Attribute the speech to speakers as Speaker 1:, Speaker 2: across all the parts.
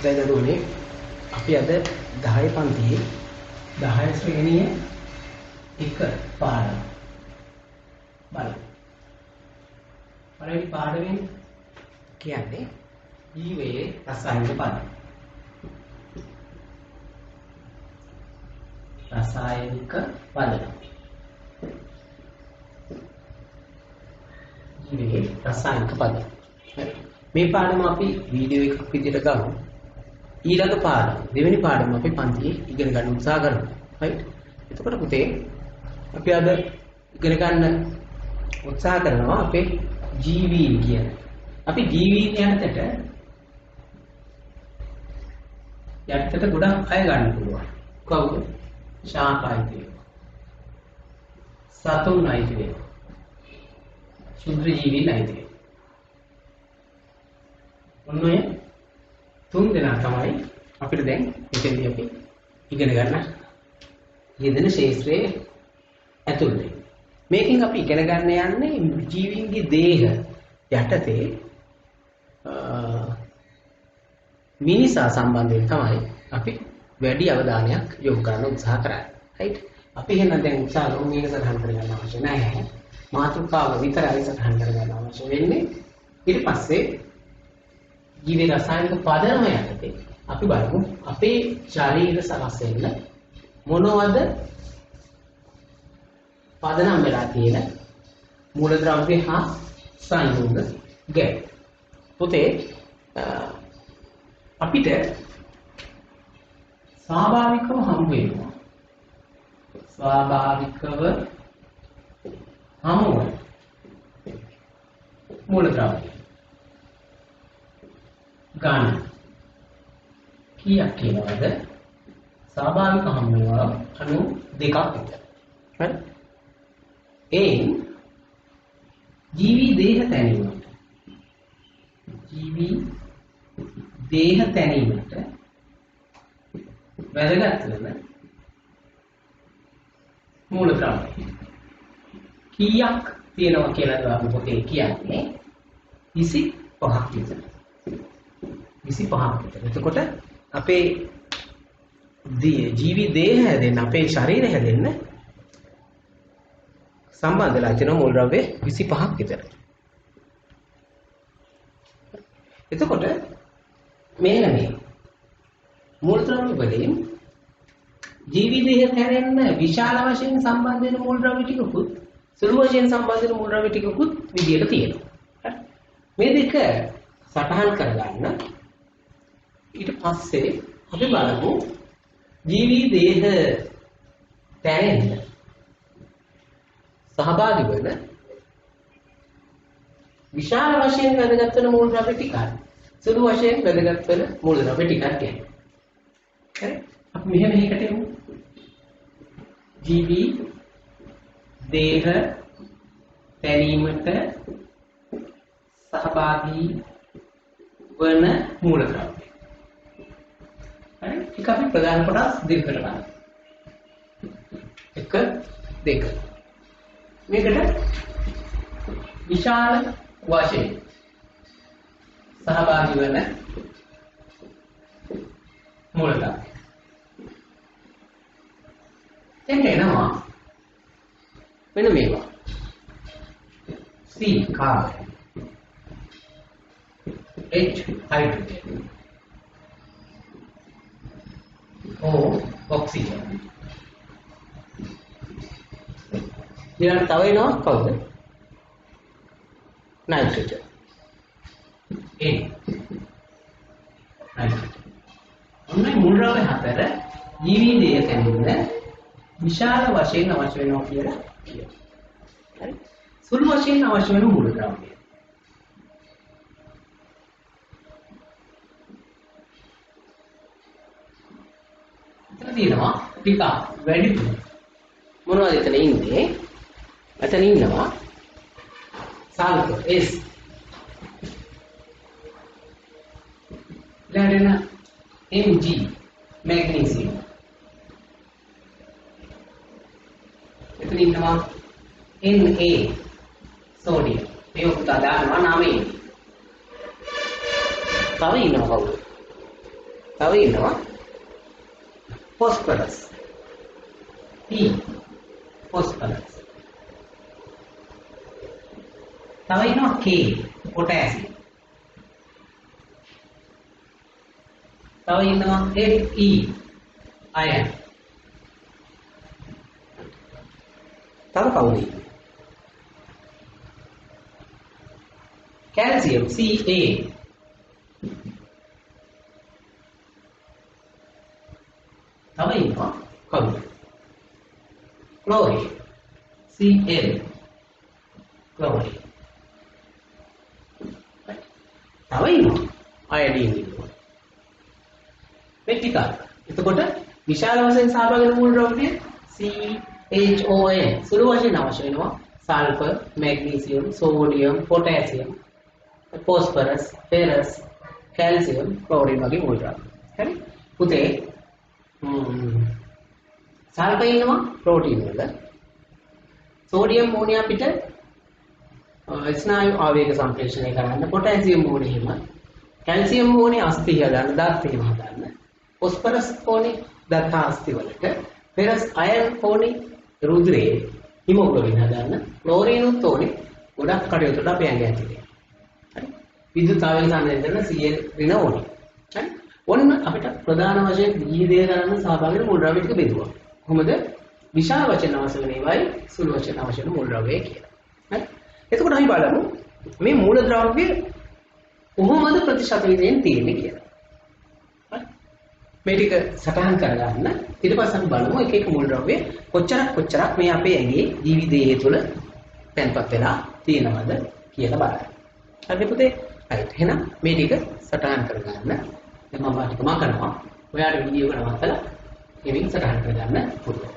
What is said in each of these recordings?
Speaker 1: දැන් දරුවනේ අපි අද 10 පන්තියේ 10 ශ්‍රේණියේ එක පාඩම බලමු. පළවෙනි පාඩමෙන් කියන්නේ ජීවයේ රසායනික පද. රසායනික පද. ජීවයේ රසායනික පද. මේ පාඩම අපි වීඩියෝ එකක් විදිහට ගමු. ඊළඟ පාඩම දෙවෙනි පාඩම අපි පන්තියේ ඉගෙන ගන්න උත්සාහ කරමු. right? එතකොට පුතේ අපි අද ඉගෙන ගන්න උත්සාහ කරනවා අපේ ජීවීන් කියන. අපි ජීවීන් යනතට ගොඩක් අය ගන්න පුළුවන්. කවුද? ශාකායිතය. සතුන් අයිතිය. ශුද්‍ර ජීවීන් අයිතිය. ඔන්නෝය තුන් දෙනා තමයි අපිට දැන් මෙතෙන්දී අපි ඉගෙන ගන්න යෙදෙන ශාස්ත්‍රයේ ඇතුළේ. මේකෙන් අපි ඉගෙන ගන්න යන්නේ ජීවීන්ගේ දේහ යටතේ මිනිසා සම්බන්ධයෙන් තමයි අපි වැඩි අවධානයක් යොමු කරන්න උත්සාහ කරන්නේ. right? අපි එහෙනම් දැන් උත්සාහ කරමු මේක සටහන් කරගන්න අවශ්‍ය නැහැ. මාතෘකාව විතරයි සටහන් කරගන්න අවශ්‍ය වෙන්නේ. ඊට පස්සේ ජීවී රසායනික පදනම යටතේ අපි බලමු අපේ ශරීර සකස් වෙන්න මොනවද පදනම් වෙලා තියෙන මූලද්‍රව්‍ය හා සංයෝග ගැට්. පුතේ අපිට ස්වාභාවිකව හමු වෙනවා. ස්වාභාවිකව හමු වෙන මූලද්‍රව්‍ය ගාන කීයක් කියනවද? ස්වාභාවික හමු වෙනවා අණු දෙකක් විතර. හරි? ජීවී දේහ තැනීමට වැදගත් වෙන මූලද්‍රව්‍ය කීයක් තියෙනවා කියලා අපි පොතේ කියන්නේ 25ක් විතර. 25ක් විතර. එතකොට අපේ ජීවී දේහ හැදෙන්න අපේ ශරීරය හැදෙන්න සම්බන්ධ වෙලා තියෙන මූලද්‍රව්‍ය 25ක් විතර. එතකොට මේ මූලද්‍රව්‍ය වලින් ජීවී දේහයට හැරෙන්න විශාල වශයෙන් සම්බන්ධ වෙන මූලද්‍රව්‍ය ටිකකුත් සුළු වශයෙන් සම්බන්ධ වෙන මූලද්‍රව්‍ය ටිකකුත් විදියට තියෙනවා. හරි? මේ දෙක සටහන් කරගන්න. ඊට පස්සේ අපි බලමු ජීවී දේහ තැරෙන්න සහභාගී වෙන විශාල වශයෙන් වැදගත් වෙන මූලද්‍රව්‍ය ටිකක් සුළු වශයෙන් වැදගත් වෙන මූලද්‍රව්‍ය ටිකක් කියන්නේ. හරි? අපි මෙහෙම එකකට යමු. ජීවී දේහ තැරීමට සහභාගී වන මූලද්‍රව්‍ය. හරි? ඒක අපි ප්‍රධාන කොටස් දෙක කරගන්න. 1 2 මේකට විශාල වශයෙන් සහභාගී වන මූලද්‍රව්‍ය. දැන් එනවා මෙන්න මේවා. C carbon, H hydrogen, O oxygen. ඊළඟට තව එනවා කවුද? නයිට්‍රජන්. නයිට්‍රජන්. ඔන්න මූලද්‍රව්‍ය හතර ජීවී දේහ තැනෙන්න විශාල වශයෙන් අවශ්‍ය වෙනවා කියලා කියනවා. හරි? සුළු වශයෙන් අවශ්‍ය වෙන මූලද්‍රව්‍ය. එතන තියෙනවා ටිකක් වැඩි මොනවද එතන ඉන්නේ? එතන ඉන්නවා සල්ෆර් S. ඊළඟට Mg magnesium. එතන ඉන්නවා Na sodium. මේ උත්තරාදානවා නාමයෙන්. තව ඉන්නවා කවුද? තව ඉන්නවා phosphorus. P phosphorus. තව ඉන්නවා K potassium. තව ඉන්නවා Fe iron. තව කවුද ඉන්නේ? calcium Ca. තව ඉන්නවා කවුද? chlorine Cl chlorine. තව ඉන්නවා iodine ඉන්නවා. මේ ටික. එතකොට විශාල වශයෙන් සහභාගී වෙන මූල ද්‍රව්‍ය CHON සුළු වශයෙන් අවශ්‍ය වෙනවා sulphur, magnesium, sodium, potassium, phosphorus, ferrous, calcium, chlorine වගේ මූල ද්‍රව්‍ය. හරි? පුතේ සල්ෆර් ඉන්නවා ප්‍රෝටීන් වල. සෝඩියම් ඕනේ අපිට ස්නායු ආවේග සම්ප්‍රේෂණය කරන්න. පොටෑසියම් ඕනේ හිම. කැල්සියම් ඕනේ අස්ථි හදන්න, දත් හිම හදන්න. phosphorus ඕනේ දත් අස්ථි වලට. ferrous iron ඕනේ රුධිරයේ හිමොග්ලොබින් හදන්න. ක්ලෝරින් උත් ඕනේ ගොඩක් කටයුතුට අපේ ඇඟ ඇතුලේ. හරි? විද්‍යුත් ආවේග සංවේදන Cl ඍණ ඕනේ. හරි? ඔන්න අපිට ප්‍රධාන වශයෙන් දීදේ කරන්න සහභාගී වෙන මූල ද්‍රව්‍ය ටික බෙදුවා. කොහොමද? විශාල වචන අවශ්‍ය වෙන ඒවායි සුළු වචන අවශ්‍ය වෙන මූල ද්‍රව්‍ය කියලා. හරි? එතකොට අපි බලමු මේ මූල ද්‍රව්‍ය කොහොමද ප්‍රතිශත විදියෙන් තියෙන්නේ කියලා. හරි? මේ ටික සටහන් කරගන්න. ඊට පස්සේ අපි බලමු එක එක මූල ද්‍රව්‍ය කොච්චරක් මේ අපේ ඇඟේ ජීවිතයේ තුල තැන්පත් වෙලා තියෙනවද කියලා බලන්න. හරි පුතේ? හරි. එහෙනම් මේ ටික සටහන් කරගන්න. දැන් මම ටිකම කරනවා. ඔයාලා වීඩියෝ එක නවත්තලා එමින් සටහන් කරගන්න පුළුවන්.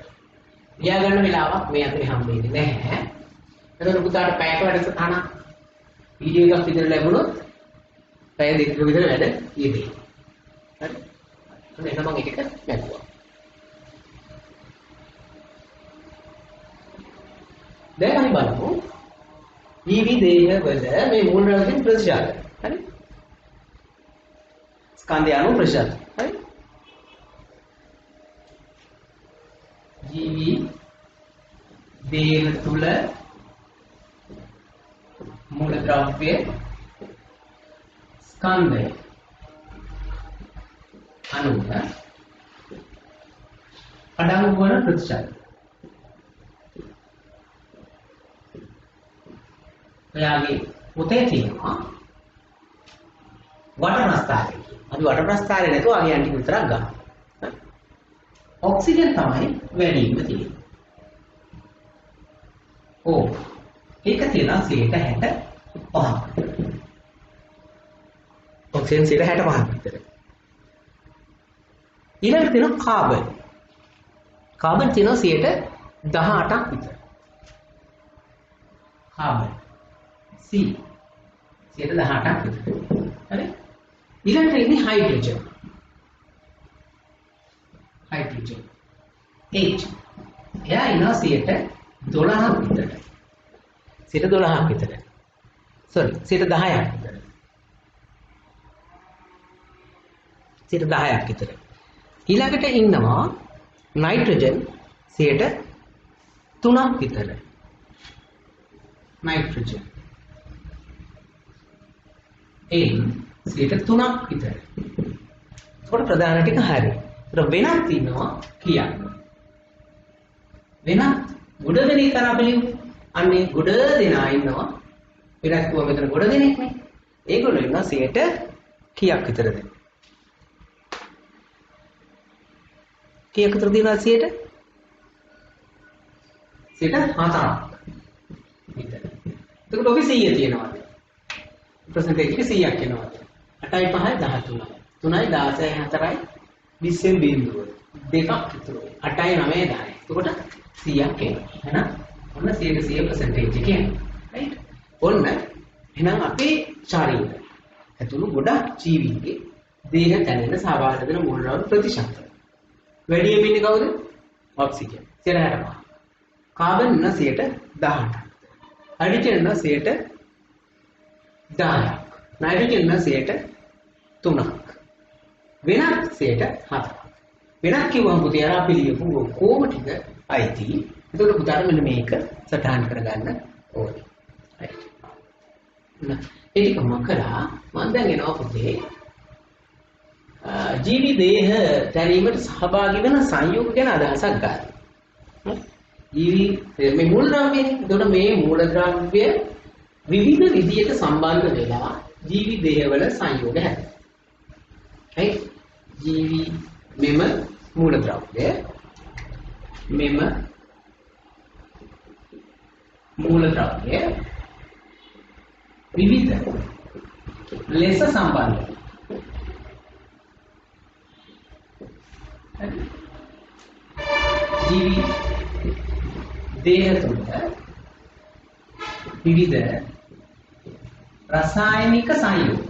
Speaker 1: ලියා ගන්න වෙලාවක් මේ අතරේ හම්බෙන්නේ නැහැ. එතකොට පුතාට පැයක වැඩසටහන වීඩියෝ එකක් විතර ලැබුණොත් පැය දෙකක විතර වැඩ යෙදෙයි. හරි? එහෙනම් මම එක එක නැතුවා. දැන් අපි බලමු ජීවි දේහ වල මේ මූල ද්‍රව්‍යයන් ප්‍රතිශත. හරි? ස්කන්ධය අණු ප්‍රතිශත. හරි? ජීවි දේහ තුල මූල ද්‍රව්‍ය ස්කන්ධය අණුව අඩංගු වන ප්‍රතිශත. ඔයාගේ පොතේ තියෙනවා වටන ප්‍රස්ථාරය. අපි වටන ප්‍රස්ථාරය නැතුව අගයන් ටික විතරක් ගන්න. ඔක්සිජන් තමයි වැඩිම තියෙන්නේ. ඒක තියෙනවා 65. ඔක්සිජන් 65ක් විතර. ඊළඟට තියෙනවා කාබන්. කාබන් තියෙනවා 18ක් විතර. කාබන් C 18ක් විතර. හරි? ඊළඟට ඉන්නේ හයිඩ්‍රජන්. හයිඩ්‍රජන් H එයා ඉනවා 12ක් විතර. 12ක් විතර. sorry 10ක් විතර. 10ක් විතර. ඊළඟට ඉන්නවා නයිට්‍රජන් 3ක් විතර. නයිට්‍රජන් N 3ක් විතර. ඒකට ප්‍රධාන ටික හරියි. වෙනත් ඉන්නවා කීයක්? වෙනත් ගොඩ දෙනෙක් කරා බලමු. අන්නේ ගොඩ දෙනා ඉන්නවා. වෙනත් කොහොම මෙතන ගොඩ දෙනෙක් නේ. ඒගොල්ලෝ ඉන්නවා 100ට කීයක් විතරද? කීයක් විතර දිනනවා 100ට? 4ක් විතර. එතකොට ඔකේ 100 තියෙනවා. ප්‍රසන්ටේජ් එක 100ක් එනවා. 8යි 5යි 13යි. 3යි 16යි 4යි 20න් බිඳුව. දෙකක් විතර. 8යි 9යි 10යි. එතකොට 100ක් එනවා. එහෙනම් ඔන්න 100% ප්‍රසන්ටේජ් එක එනවා. රයිට්? ඔන්න එහෙනම් අපේ ශරීරය ඇතුළු ගොඩක් ජීවීන්ගේ දේහ තැනෙන සහභාගී වෙන මූල ද්‍රව්‍ය ප්‍රතිශත. වැඩියෙන් ඉන්නේ කවුද? ඔක්සිජන් 65. කාබන් ඉන්න 18ක්. හයිඩ්‍රජන් ඉන්න 10ක්. නයිට්‍රජන් ඉන්න 3ක්. වෙනත් 104ක්. වෙනත් කිව්වම පුතේ අර අපි ලියපු කොහොම ටික අයිති. එතකොට පුතාට මෙන්න මේක සටහන් කරගන්න ඕනේ. හරි. ඒක මම කරා මම දැන් එනවා පුතේ ජීවි දේහ දැරීමට සහභාගී වෙන සංයෝග ගැන අදහසක් ගන්න. ජීවි මේ මූල ද්‍රව්‍යනේ. එතකොට මේ මූල ද්‍රව්‍ය විවිධ විදියට සම්බන්ධ වෙලා ජීවි දේහවල සංයෝග හැදෙනවා. හරි? ජීවි මෙම මූල ද්‍රව්‍ය මෙම මූල ද්‍රව්‍ය විවිධ ලෙස සම්බන්ධ ජීවි දේහ තුළ විවිධ රසායනික සංයෝග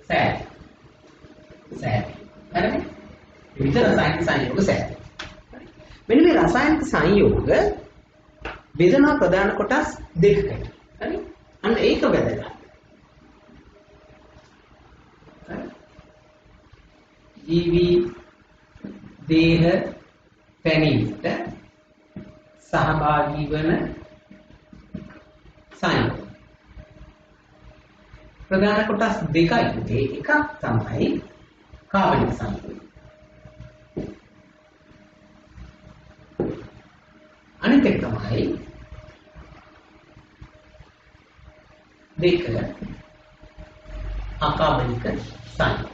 Speaker 1: සෑම හරිද? විවිධ රසායනික සංයෝග සෑම. මෙන්න මේ රසායනික සංයෝග වේදනා ප්‍රධාන කොටස් දෙකකට. හරි? අන්න ඒක වැදගත්. ජීවි දේහ පැනීමට සහභාගී වන සංයෝග ප්‍රධාන කොටස් දෙකයි පුතේ. එකක් තමයි කාබනික සංයෝග. අනිත් එක තමයි දෙක අකාබනික සංයෝග.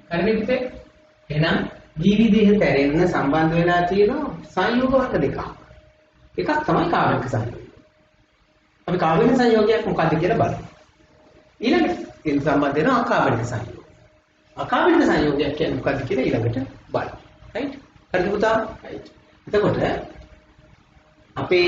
Speaker 1: හරිද පුතේ? එහෙනම් ජීවි දේහ තැරෙන්න සම්බන්ධ වෙලා තියෙන සංයෝග වර්ග දෙකක්. එකක් තමයි කාබනික සංයෝගය. අපි කාබනික සංයෝගයක් මොකක්ද කියලා බලමු. ඊළඟට ඒ සම්බන්ධ වෙන අකාබනික සංයෝගය. අකාබනික සංයෝගයක් කියන්නේ මොකක්ද කියලා ඊළඟට බලමු. රයිට්? හරිද පුතා? රයිට්. එතකොට අපේ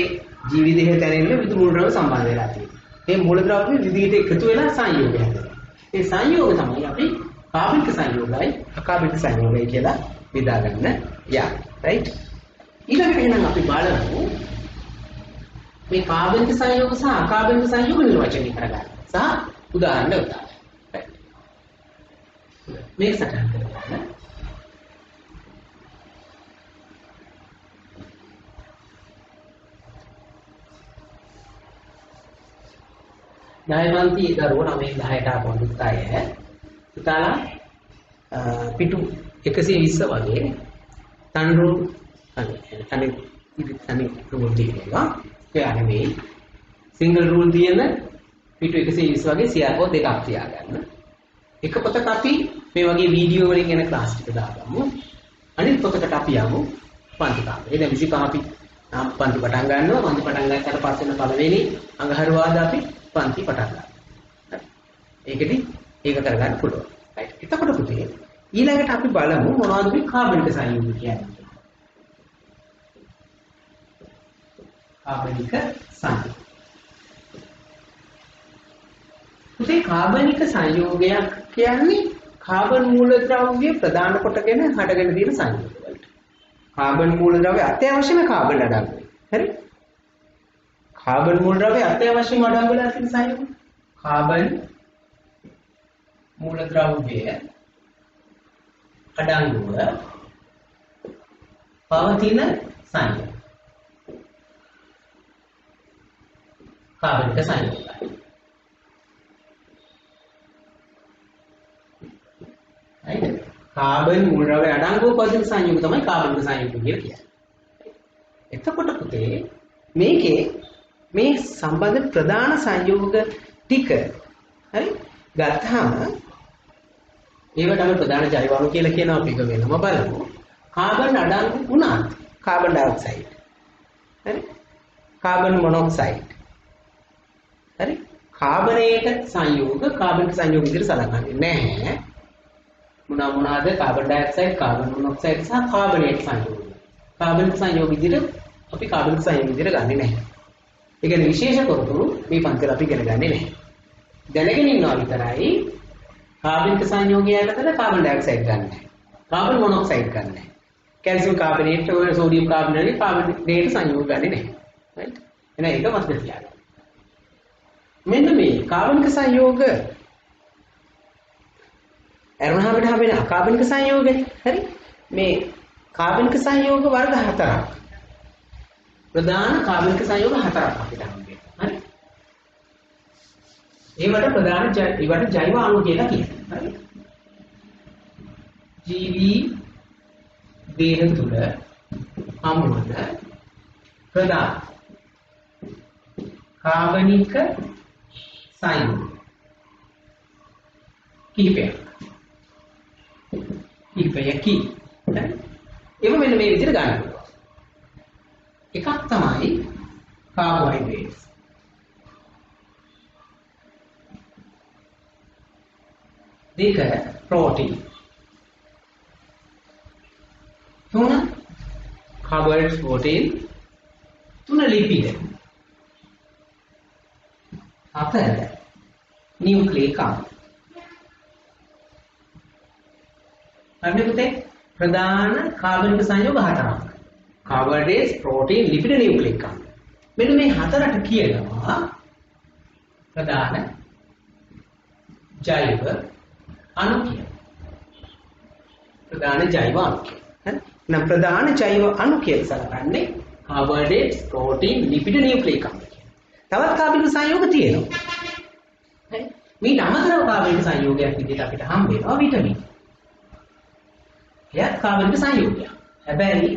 Speaker 1: ජීවි දේහ තැරෙන්න විවිධ මූල ද්‍රව්‍ය සම්බන්ධ වෙලා තියෙනවා. මේ මූල ද්‍රව්‍ය විවිධ එකතු වෙලා සංයෝගය හැදෙනවා. ඒ සංයෝග තමයි අපි කාබනික සංයෝගයි අකාබනික සංයෝගයි කියලා බෙදා ගන්න යන්නේ. රයිට්? ඊළඟට එහෙනම් අපි බලමු මේ කාබනික සංයෝග සහ අකාබනික සංයෝග නිර්වචනය කරගන්න. සහ උදාහරණ උදාහරණ. රයිට්. මේක සටහන් කරගන්න. ඥායවන්ති දරුවෝ 9-10ට ආපුවත් අය පුතාලා පිටු 120 වගේ තන්රු තනි රූල් තියෙනවා. ඒ මේ සිංගල් රූල් තියෙන පිටු 120 වගේ සියාපෝ දෙකක් තියාගන්න. එක පොතක අපි මේ වගේ වීඩියෝ වලින් එන ක්ලාස් ටික දාගමු. අනිත් පොතකට අපි යමු පන්ති කාමරේ. දැන් 25 අපි පන්ති පටන් ගන්නවා. පන්ති පටන් ගන්නකොට පස්සේ පළවෙනි අඟහරුවාදා අපි පන්ති පටන් ගන්නවා. ඒකෙදි ඒක කරගන්න පුළුවන්. රයිට්. එතකොට පුතේ ඊළඟට අපි බලමු මොනවද මේ කාබනික සංයෝග කියන්නේ. කාබනික සංයෝග. පුතේ කාබනික සංයෝගයක් කියන්නේ කාබන් මූලද්‍රව්‍ය ප්‍රධාන කොටගෙන හටගෙන තියෙන සංයෝග වලට. කාබන් මූලද්‍රව්‍ය අත්‍යවශ්‍යම කාබන් අඩංගුයි. හරි? කාබන් මූලද්‍රව්‍ය අත්‍යවශ්‍යම අඩංගු වෙලා තියෙන සංයෝග. කාබන් මූලද්‍රව්‍ය අඩංගුව පවතින සංයෝග. කාබනික සංයෝගයි. හරිද? කාබන් මූලද්‍රව්‍ය අඩංගුව පවතින සංයෝග තමයි කාබනික සංයෝග කියලා කියන්නේ. එතකොට පුතේ මේකේ මේ සම්බන්ධ ප්‍රධාන සංයෝග ටික හරි ගත්තාම ඒවට අපි ප්‍රධාන ජෛවාණු කියලා කියනවා. අපි ඒක වෙනම බලමු. කාබන් අඩංගු වුණාත් කාබන් ඩයොක්සයිඩ් හරි කාබන් මොනොක්සයිඩ් හරි කාබනේට සංයෝග කාබනික සංයෝග විදිහට සලකන්නේ නැහැ. මොනවාද කාබන් ඩයොක්සයිඩ් කාබන් මොනොක්සයිඩ් සහ කාබනේට සංයෝග. කාබනික සංයෝග විදිහට අපි කාබනික සංයෝග විදිහට ගන්නෙ නැහැ. ඒ කියන්නේ විශේෂ තොරතුරු මේ පන්තිවල අපි ඉගෙන ගන්නෙ නැහැ. දැනගෙන ඉන්නවා විතරයි. කාබනික සංයෝගය යටතට කාබන් ඩයොක්සයිඩ් ගන්න නැහැ. කාබන් මොනොක්සයිඩ් ගන්න නැහැ. කැල්සියම් කාබනේට් වල සෝඩියම් කාබනේට් කාබනේට සංයෝග ගන්නෙ නැහැ. රයිට්? එහෙනම් ඒක මතක තියාගන්න. මෙන්න මේ කාබනික සංයෝග ඇරුණාම අපිට හම්බෙන අකාබනික සංයෝගනේ. හරි? මේ කාබනික සංයෝග වර්ග 4ක්. ප්‍රධාන කාබනික සංයෝග 4ක් අපිට හම්බෙනවා. හරි? ඒවට ප්‍රධාන ඒවට ජෛව අණු කියලා කියනවා. හරි? ජීවි දේහ තුල හමුවන ප්‍රධාන කාබනික සංයෝග කිහිපයක්. කිහිපයකි. ඒක මෙන්න මේ විදිහට ගන්න පුළුවන්. එකක් තමයි කාබෝහයිඩ්‍රේට්ස්. දෙක ප්‍රෝටීන්. තුන කාබෝහයිඩ්‍රේට්ස් ප්‍රෝටීන්. තුන ලිපිඩ. හතර නියුක්ලියික ආම්ල. අන්න පුතේ ප්‍රධාන කාබනික සංයෝග 4ක්. කාබෝහයිඩ්‍රේට්ස්, ප්‍රෝටීන්, ලිපිඩ, නියුක්ලියික ආම්ල. මෙන්න මේ හතරට කියනවා ප්‍රධාන ජෛව අණු කියලා. ප්‍රධාන ජෛව අණු කියලා. හරි? නම් ප්‍රධාන ජෛව අණු කියලා සලකන්නේ කාබෝහයිඩ්‍රේට්ස්, ප්‍රෝටීන්, ලිපිඩ, නියුක්ලියික ආම්ල කියලා. තවත් කාබනික සංයෝග තියෙනවා. හරි? මේ අමතරව කාබනික සංයෝගයක් විදිහට අපිට හම්බ වෙනවා විටමින්. එයත් කාබනික සංයෝගයක්. හැබැයි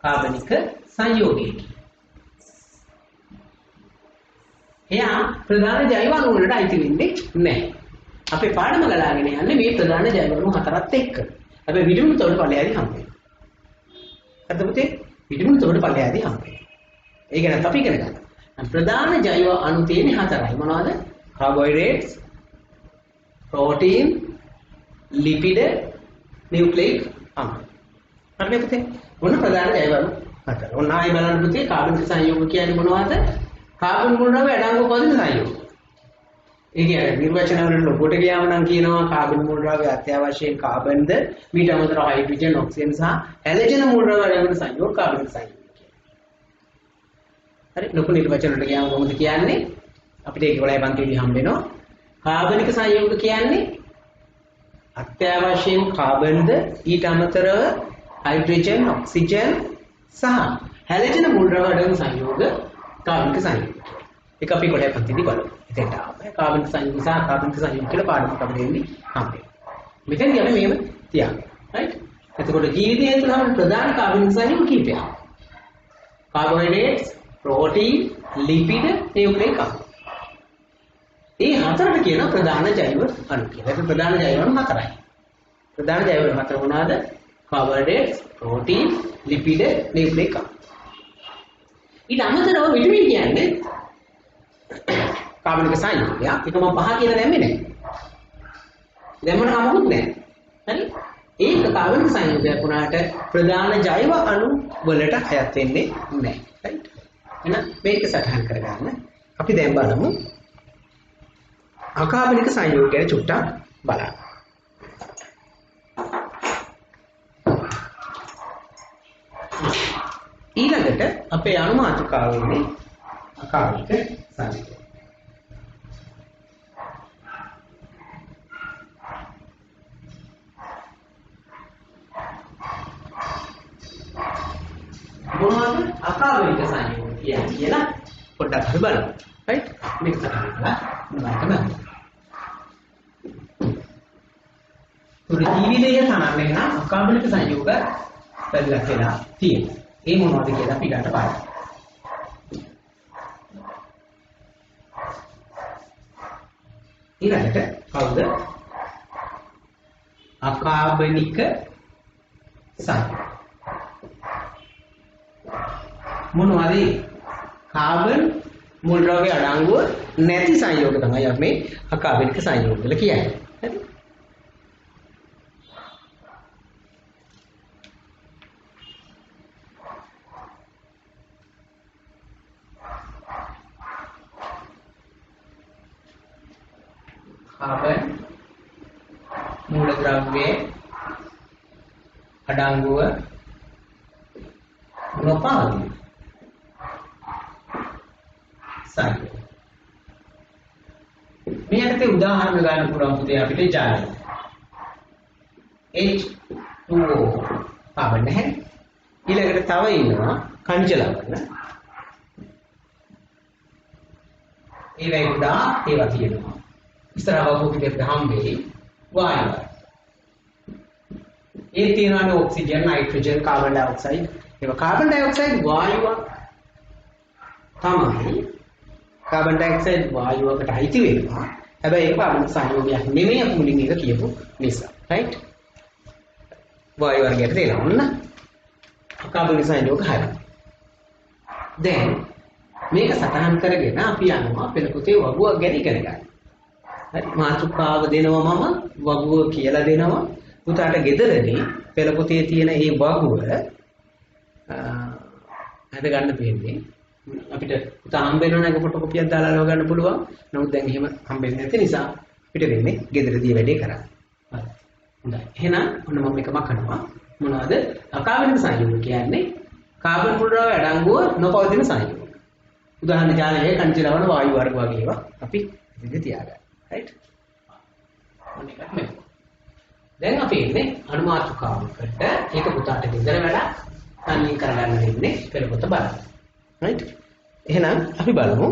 Speaker 1: කාබනික සංයෝගයකි. එයා ප්‍රධාන ජෛව අණු වලට අයිති වෙන්නේ නැහැ. අපේ පාඩම ගලාගෙන යන්නේ මේ ප්‍රධාන ජෛව අණු 4ත් එක්ක. හැබැයි විටමින් තොට ඵලයේදී හම්බ වෙනවා. හරිද පුතේ? විටමින් තොට ඵලයේදී හම්බ වෙනවා. ඒක ගැන අපි ඉගෙන ගන්නවා. ප්‍රධාන ජෛව අණු තියෙන්නේ 4යි. මොනවද? කාබෝහයිඩ්‍රේට්ස්, ප්‍රෝටීන්, ලිපිඩ, නියුක්ලියික් ආම්ල. හරිද පුතේ? මොන ප්‍රධාන ජෛව අණු 4. ඔන්න ආයි බලන්න පුතේ කාබනික සංයෝග කියන්නේ මොනවද? කාබන් මුල් ද්‍රව්‍ය අඩංගු පදින සංයෝග. ඒ කියන්නේ නිර්වචන වල ලොකුට ගියාම නම් කියනවා කාබන් මුල් ද්‍රව්‍ය අත්‍යවශ්‍යයෙන් කාබන්ද මීට අමතරව හයිඩ්‍රජන්, ඔක්සිජන් සහ හැලජන මුල් ද්‍රව්‍ය අඩංගු සංයෝග කාබනික සංයෝග කියනවා. හරි ලොකු නිර්වචන වලට ගියාම කොහොමද කියන්නේ? අපිට ඒක 11 පන්තියේදී හම්බ වෙනවා. කාබනික සංයෝග කියන්නේ අත්‍යවශ්‍යයෙන් කාබන්ද ඊට අමතරව හයිඩ්‍රජන්, ඔක්සිජන් සහ හැලජන මුල් ද්‍රව්‍ය අඩංගු සංයෝග කාබනික සංයෝග. ඒක අපි කොටය පන්තිදී බලමු. එතෙන්ට ආවම කාබනික සංයෝග සහ කාබනික සංයෝග කියලා පාඩමක් අපිට එන්නේ හම්බෙන්නේ. මෙතෙන්දී අපි මේව තියන්න. right? එතකොට ජීවිතය තුළ හම් ප්‍රධාන කාබනික සංයෝග කීපයක්. කාබෝහයිඩ්‍රේට්ස්, ප්‍රෝටීන්, ලිපිඩ, නියුක්ලියික ආම්ල. මේ හතරට කියන ප්‍රධාන ජෛව අණු කියලා. ඒක ප්‍රධාන ජෛව අණු 4යි. ප්‍රධාන ජෛව අණු 4 මොනවාද? කාබෝහයිඩ්‍රේට්ස්, ප්‍රෝටීන්, ලිපිඩ, නියුක්ලියික ආම්ල. ඊට අමතරව විටමින් කියන්නේ කාබනික සංයෝගයක්. ඒක මම පහ කියලා දැම්මේ නැහැ. දැම්මම කමකුත් නැහැ. හරි? ඒක කාබනික සංයෝගයක් වුණාට ප්‍රධාන ජෛව අණු වලට අයත් වෙන්නේ නැහැ. right? එහෙනම් මේක සටහන් කරගන්න. අපි දැන් බලමු අකාබනික සංයෝග ගැන චුට්ටක් බලන්න. ඊළඟට අපේ අණු මාතෘකාව වෙන්නේ අකාබනික සංයෝග. මොනවද අකාබනික සංයෝග කියන්නේ කියලා පොඩ්ඩක් හරි බලමු. right? මේක සටහන් කරලා බලන්න. ජීවිතයේ සමන්ලෙන් නම් අකාබනික සංයෝග පැතිරලා කියලා තියෙනවා. ඒ මොනවද කියලා අපි ගන්න බලමු. ඊළඟට කවුද? අකාබනික සංයෝග. මොනවද? කාබන් මුල් ද්‍රව්‍ය අඩංගුව නැති සංයෝග තමයි අපි මේ අකාබනික සංයෝග කියලා කියන්නේ. හරි? කාබන් මූල ද්‍රව්‍යයේ අඩංගුව නොපාවතින සංයෝග. මේ යටතේ උදාහරණ ගන්න පුළුවන් පුතේ අපිට ජලය. H2O කාබන් නැහැ. ඊළඟට තව ඉන්නවා කනිජ ලවණ. ඒ වගේ ඒවා තියෙනවා. ඉස්සරහව පොකිට හම්බෙයි වායුව. ඒ තියෙනවානේ ඔක්සිජන්, නයිට්‍රජන්, කාබන් ඩයොක්සයිඩ්. ඒවා කාබන් ඩයොක්සයිඩ් වායුව තමයි. කාබන් ඩයොක්සයිඩ් වායුවකට අයිති වෙනවා. හැබැයි ඒක කාබන් සංයෝගයක් නෙමෙයි අපි මුලින් එක කියපු නිසා. රයිට්? වායු වර්ගයට දෙනවා. ඔන්න කාබන් සංයෝග 6. දැන් මේක සටහන් කරගෙන අපි යනවා පෙළ පොතේ වගුව ගැන ඉගෙන ගන්න. හරි මාතෘකාව දෙනවා මම වගුව කියලා දෙනවා. පුතාට ගෙදරදී පෙළ පොතේ තියෙන මේ වගුව අද ගන්න දෙන්නේ. අපිට පුතා හම්බෙන්න නැග ෆොටෝකොපියක් දාලා ලව ගන්න පුළුවන්. නමුත් දැන් එහෙම හම්බෙන්නේ නැති නිසා අපිට වෙන්නේ ගෙදරදී වැඩේ කරන්න. හරි. හොඳයි. එහෙනම් ඔන්න මම මේක මකනවා. මොනවද? අකාබනික සංයෝග කියන්නේ කාබන් මුල් ද්‍රව්‍ය අඩංගුව නොපවතින සංයෝග. උදාහරණ ජාලයේ කනිජ ලවණ වායු වර්ග වගේ ඒවා අපි ඉතින් තියාගන්න. රයිට්? ඔන්න එකක් මේ. දැන් අපි ඉන්නේ අනුමාත්‍රකාවකට ඒක පුතාට ගෙදර වැඩ තනියෙන් කරගන්න දෙන්නේ පෙළ පොත බලන්න. රයිට්? එහෙනම් අපි බලමු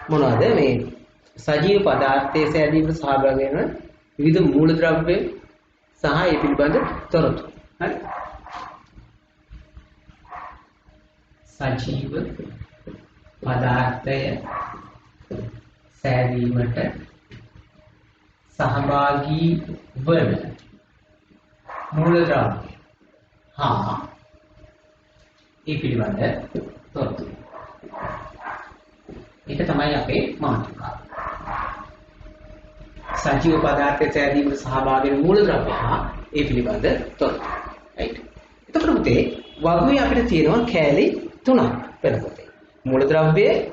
Speaker 1: මොනවද මේ සජීව පදාර්ථයේ සෑදීමට සහභාගී වෙන විවිධ මූලද්‍රව්‍ය සහ ඒ පිළිබඳ තොරතුරු. හරි? සජීව පදාර්ථය සෑදීමට සහභාගී වන මූලද්‍රව්‍ය හා ඒ පිළිබඳ තොරතුරු. ඒක තමයි අපේ මාතෘකාව. සජීව පදාර්ථයේ සෑදීමට සහභාගී වෙන මූලද්‍රව්‍ය හා ඒ පිළිබඳ තොරතුරු. රයිට්? එතකොට පුතේ වගුවේ අපිට තියෙනවා කැලි 3ක් පෙළ පොතේ. මූලද්‍රව්‍යයේ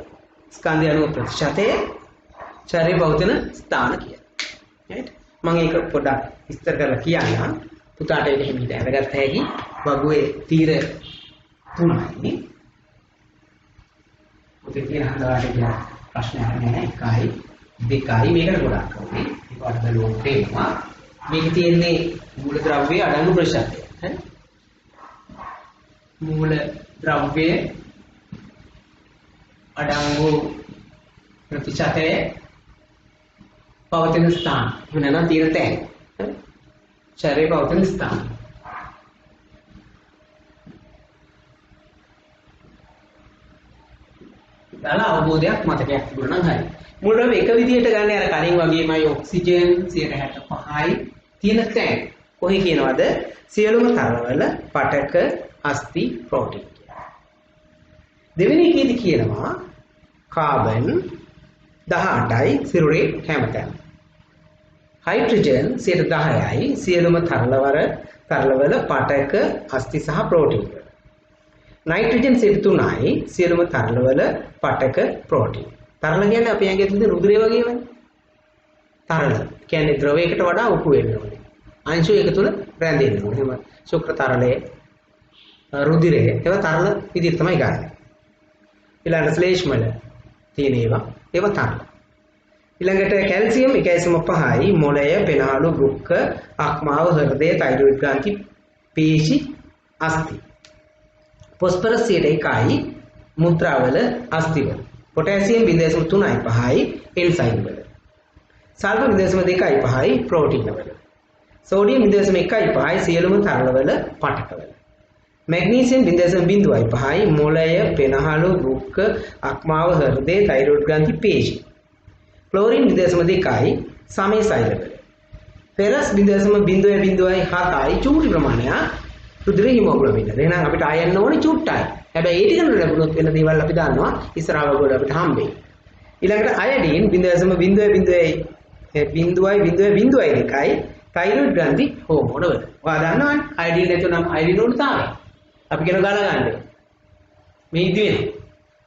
Speaker 1: ස්කන්ධය අණු ප්‍රතිශතය ශරීර පවතින ස්ථාන කියලා. රයිට්? මම ඒක පොඩ්ඩක් විස්තර කරලා කියන්නම්. පුතාට ඒක හිමිට අරගත්ත හැකි වගුවේ තීර 3යි. පුතේ කියන හදාට ප්‍රශ්න අහන්නේ 1යි 2යි මේකට ගොඩක් ඕනේ. ඒකට බලන්න තේරෙනවා. මේක තියෙන්නේ මූලද්‍රව්‍යයේ අඩංගු ප්‍රතිශතය. හරි? මූලද්‍රව්‍යයේ අඩංගු ප්‍රතිශතය පවතින ස්ථාන. වෙනනම් තීර තැන්. හරි? ශරීරයේ පවතින ස්ථාන. දාලා අවබෝධයක් මතකයක් තිබුණා නම් හරි. මූලද්‍රව්‍ය එක විදිහට ගන්න අර කලින් වගේමයි ඔක්සිජන් 65යි තියෙන තැන්. කොහේ කියනවද? සියලුම තරවල පටක අස්ථි ප්‍රෝටීන් කියලා. දෙවෙනි එකේදී කියනවා කාබන් 18යි සිරුරේ හැමතැනම. හයිඩ්‍රජන් 10යි සියලුම තරලවල පටක අස්ථි සහ ප්‍රෝටීන් වල. නයිට්‍රජන් 3යි සියලුම තරලවල පටක ප්‍රෝටීන්. තරල කියන්නේ අපි ඇඟේ තියෙන රුධිරය වගේමනේ. තරල කියන්නේ ද්‍රවයකට වඩා උපු වෙන්න ඕනේ. අංශු එක තුල රැඳෙන්න ඕනේ. එහෙම ශුක්‍ර තරලයේ රුධිරය ඒවා තරල විදිහට තමයි ගන්න. ඊළඟට ශ්ලේෂ්මල තියෙන ඒවා තරල. ඊළඟට කැල්සියම් 1.5යි මොළය, පෙනහළු, වෘක්ක, අක්මාව, හෘදය, තයිරොයිඩ් ග්‍රන්ථි, පේශි, අස්ථි. ෆොස්ෆරස් 1යි මුත්‍රාවල අස්ථිවල. පොටෑසියම් 0.3යි එන්සයිම් වල. සල්ෆර් 0.2යි ප්‍රෝටීන වල. සෝඩියම් 0.1යි සියලුම තරලවල පටකවල. මැග්නීසියම් 0.5යි මොළය, පෙනහළු, වෘක්ක, අක්මාව, හෘදය, තයිරොයිඩ් ග්‍රන්ථි, පේශි. ක්ලෝරින් 0.1යි සමේ සෛලවල. ෆෙරස් 0.07යි චූටි ප්‍රමාණයක් රුධිර හිමොග්ලොබින්. එහෙනම් අපිට අයන්න ඕනේ චුට්ටයි. හැබැයි ඒ ටික ලැබුණොත් වෙන දේවල් අපි දන්නවා ඉස්සරහව ගොඩ අපිට හම්බෙයි. ඊළඟට අයඩින් 0.0.0.2යි තයිරොයිඩ් ග්‍රන්ථි හෝමෝන වල. ඔයා දන්නවනේ අයඩින් නැතුනම් අයඩින් උණු තමයි. අපි කියන ගාලා ගන්න. මේ ඉදි වෙනවා.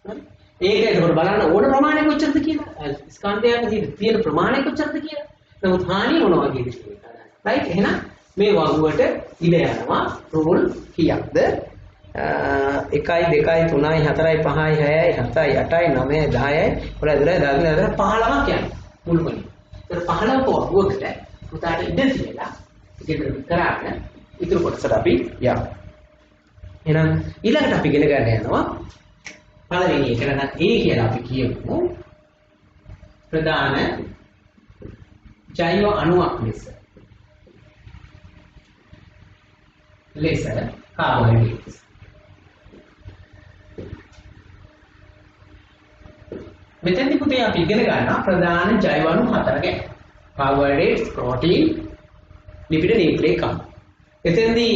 Speaker 1: හරි? ඒක ඒකට බලන්න ඕන ප්‍රමාණය කොච්චරද කියලා. ස්කන්ධයක තියෙන ප්‍රමාණය කොච්චරද කියලා. නමුත් හානිය මොන වගේද කියලා. රයිට්? එහෙනම් මේ වගුවට ඉල යනවා රූල් කීයක්ද? 1යි 2යි 3යි 4යි 5යි 6යි 7යි 8යි 9යි 10යි 11යි 12යි 13යි 15ක් යනවා මුළුමනින්. 15ක වගුවකට පුතාට ඉඳ තියලා ඉතින් කරාගෙන ඉතුරු කොටසට අපි යමු. එහෙනම් ඊළඟට අපි ඉගෙන ගන්න යනවා පළවෙනි එක නැත්නම් A කියලා අපි කියමු. ප්‍රධාන ජෛව අණුවක් ලෙස කාබෝහයිඩ්‍රේට්ස්. මෙතෙන්දී පුතේ අපි ඉගෙන ගන්නවා ප්‍රධාන ජෛව අණු 4 ගැන. කාබෝහයිඩ්‍රේට්ස්, ප්‍රෝටීන්, ලිපිඩ, නියුක්ලියික් අණු. එතෙන්දී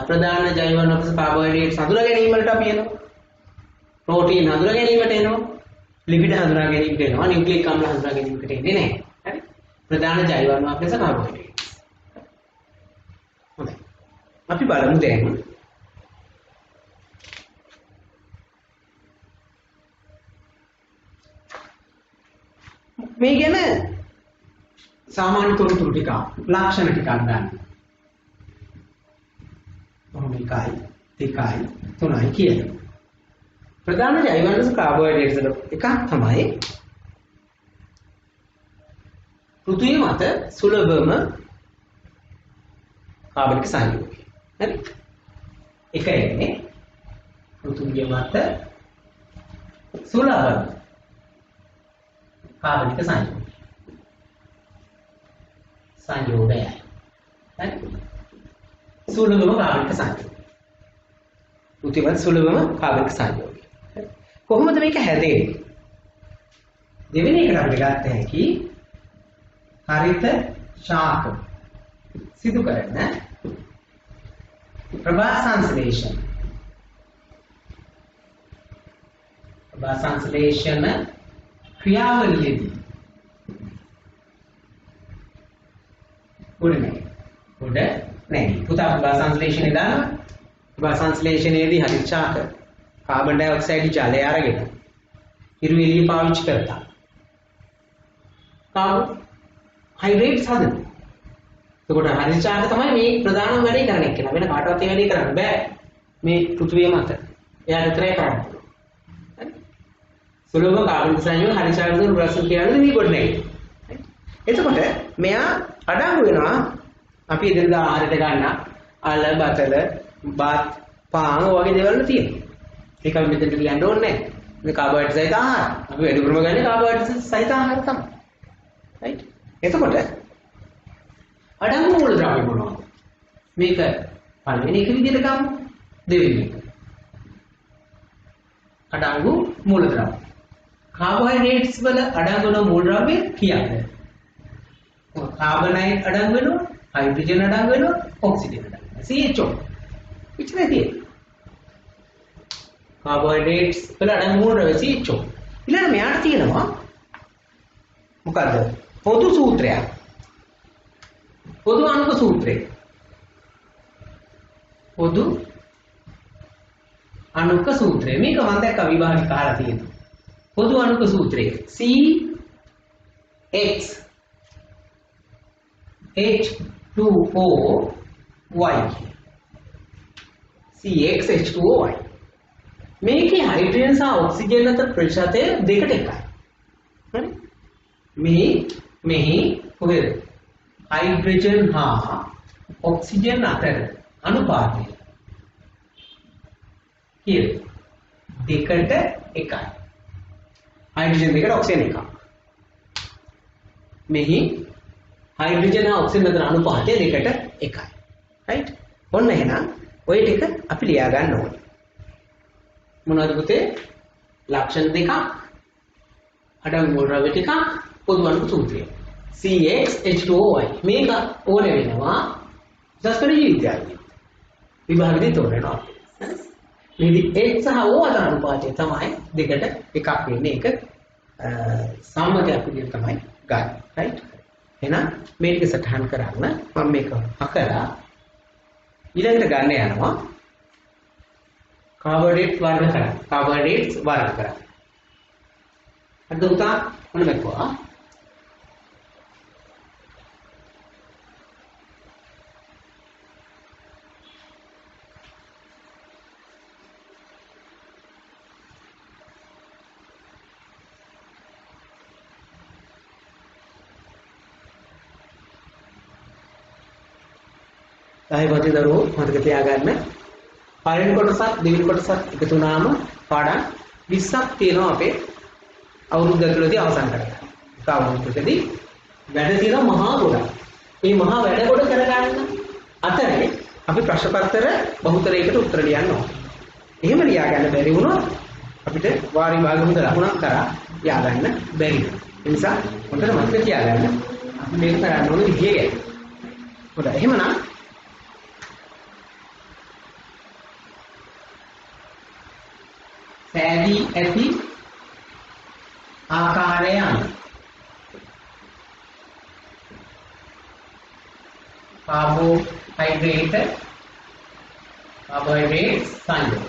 Speaker 1: ප්‍රධාන ජෛව අණු අපස කාබෝහයිඩ්‍රේට්ස් හඳුනා ගැනීම වලට අපි එනවා. ප්‍රෝටීන් හඳුනා ගැනීමට එනවා. ලිපිඩ හඳුනා ගැනීමට එනවා. නියුක්ලියික් අම්ල හඳුනා ගැනීමට එන්නේ නැහැ. හරි? ප්‍රධාන ජෛව අණුවක් ලෙස කාබෝහයිඩ්‍රේට්ස්. හොඳයි. අපි බලමු දැන් මේ ගැන සාමාන්‍ය තොරතුරු ටික ලක්ෂණ ටිකක් ගන්න. මොන එකයි දෙකයි තුනයි කියලා. ප්‍රධාන ජෛව අණු කාබෝහයිඩ්‍රේට්ස් වල එකක් තමයි පෘථිවිය මත සුලභම කාබනික සංයෝගය. හරි? එක එන්නේ පෘථිවිය මත සුලභම කාබනික සංයෝගය. හරි? සුලභම කාබනික සංයෝගය. පෘථිවිය මත සුලභම කාබනික සංයෝගය. කොහොමද මේක හැදෙන්නේ? දෙවෙනි එකට අපිට ගන්න හැකි හරිත ශාක සිදු කරන ප්‍රභා සංශ්ලේෂණ ක්‍රියාවලියේදී උඩ නැහැ. පුතා ප්‍රභා සංශ්ලේෂණය දානවා. ප්‍රභා සංශ්ලේෂණයේදී හරිත ශාක කාබන් ඩයොක්සයිඩ් ජලය අරගෙන හිරු එළිය පාවිච්චි කරලා කාබෝහයිඩ්‍රේට්ස් හදනවා. එතකොට හරිත ශාක තමයි මේ ප්‍රධානම වැඩේ කරන්නේ කියලා. වෙන කාටවත් ඒ වැඩේ කරන්න බෑ. මේ පෘථිවිය මත. එයා විතරයි කරන්නේ. හරි? සුලභ කාබනික සංයෝග හරිත ශාක දුර ප්‍රශ්න කියන්නේ මේ කොට නෙයි. එතකොට මෙයා අඩංගු වෙනවා අපි එදිනදා ආහාරයට ගන්න අල බතල බත් පාන් වගේ දේවල් තියෙනවා. ඒක අපි මෙතනට ලියන්න ඕනේ නැහැ. මේ කාබෝහයිඩ්‍රේට් සහිත ආහාර. අපි වැඩිපුරම ගන්නේ කාබෝහයිඩ්‍රේට් සහිත ආහාර තමයි. රයිට්? එතකොට අඩංගු මූලද්‍රව්‍ය මොනවද? මේක පළවෙනි එක විදිහට ගමු. දෙවෙනි එක. අඩංගු මූලද්‍රව්‍ය. කාබෝහයිඩ්‍රේට්ස් වල අඩංගු වන මූලද්‍රව්‍ය කීයද? කාබනයිඩ් අඩංගු වෙනවා, හයිඩ්‍රජන් අඩංගු වෙනවා, ඔක්සිජන් අඩංගු වෙනවා. CHO. ඉච්චරයි තියෙන්නේ. කාබෝහයිඩ්‍රේට්ස් වල අඩංගු මූලද්‍රව්‍ය CHO. ඊළඟ මෙයාට තියෙනවා මොකද්ද? පොදු සූත්‍රයක්. පොදු අණුක සූත්‍රය. පොදු අණුක සූත්‍රය. මේක මම දැක්ක විභාගේ කාලා තියෙනවා. පොදු අණුක සූත්‍රය. CX H2OY. CX H2OY. මේකේ හයිඩ්‍රජන් සහ ඔක්සිජන් අතර ප්‍රතිශතය 2ට 1යි. හරි? මෙහි කොහෙද? හයිඩ්‍රජන් හා ඔක්සිජන් අතර අනුපාතය කීයද? 2ට 1යි. හයිඩ්‍රජන් 2ට ඔක්සිජන් 1යි. මෙහි හයිඩ්‍රජන් හා ඔක්සිජන් අතර අනුපාතය 2ට 1යි. රයිට්? ඔන්න එහෙනම් ඔය ටික අපි ලියා ගන්න ඕනේ. මොනවද පුතේ? ලක්ෂණ දෙකක්, අඩංගු මූලද්‍රව්‍ය ටිකක්, පොදු අණු සූත්‍රය. CX H2OY. මේක ඕනේ වෙනවා දස්කරේ ජීවිතයයි. විභාගෙදී තෝරනවා. මේදී H සහ O අතර අනුපාතය තමයි 2ට 1ක් වෙන්නේ. ඒක සම්මතයක් විදිහට තමයි ගන්න. රයිට්? එහෙනම් මේ ටික සටහන් කරන්න මම මේක අකලා ඊළඟට ගන්න යනවා කාබෝහයිඩ්‍රේට් වර්ග කරා. කාබෝහයිඩ්‍රේට්ස් වර්ග කරා. අද උතා මොන මේකවා? දහයපති දරුවෝ මතක තියාගන්න. පළවෙනි කොටසත් දෙවෙනි කොටසත් එකතු වුණාම පාඩම් 20ක් තියෙනවා අපේ අවුරුද්ද ඇතුළතදී අවසන් කරගන්න. එක අවුරුද්දකදී වැඩ තියෙනවා මහා ගොඩක්. මේ මහා වැඩ කොට කරගන්න අතරේ අපි ප්‍රශ්න පත්‍ර බහුතරයකට උත්තර ලියන්න ඕනේ. එහෙම ලියා ගන්න බැරි වුණොත් අපිට වාරි භාග හොඳ ලකුණක් කරා යා ගන්න බැරි වෙනවා. ඒ නිසා හොඳට මතක තියාගන්න අපි මේක කරන්න ඕනේ විදිය ගැන. හොඳයි. එහෙමනම් සෑදී ඇති ආකාරයන් carbohydrate සංයෝග.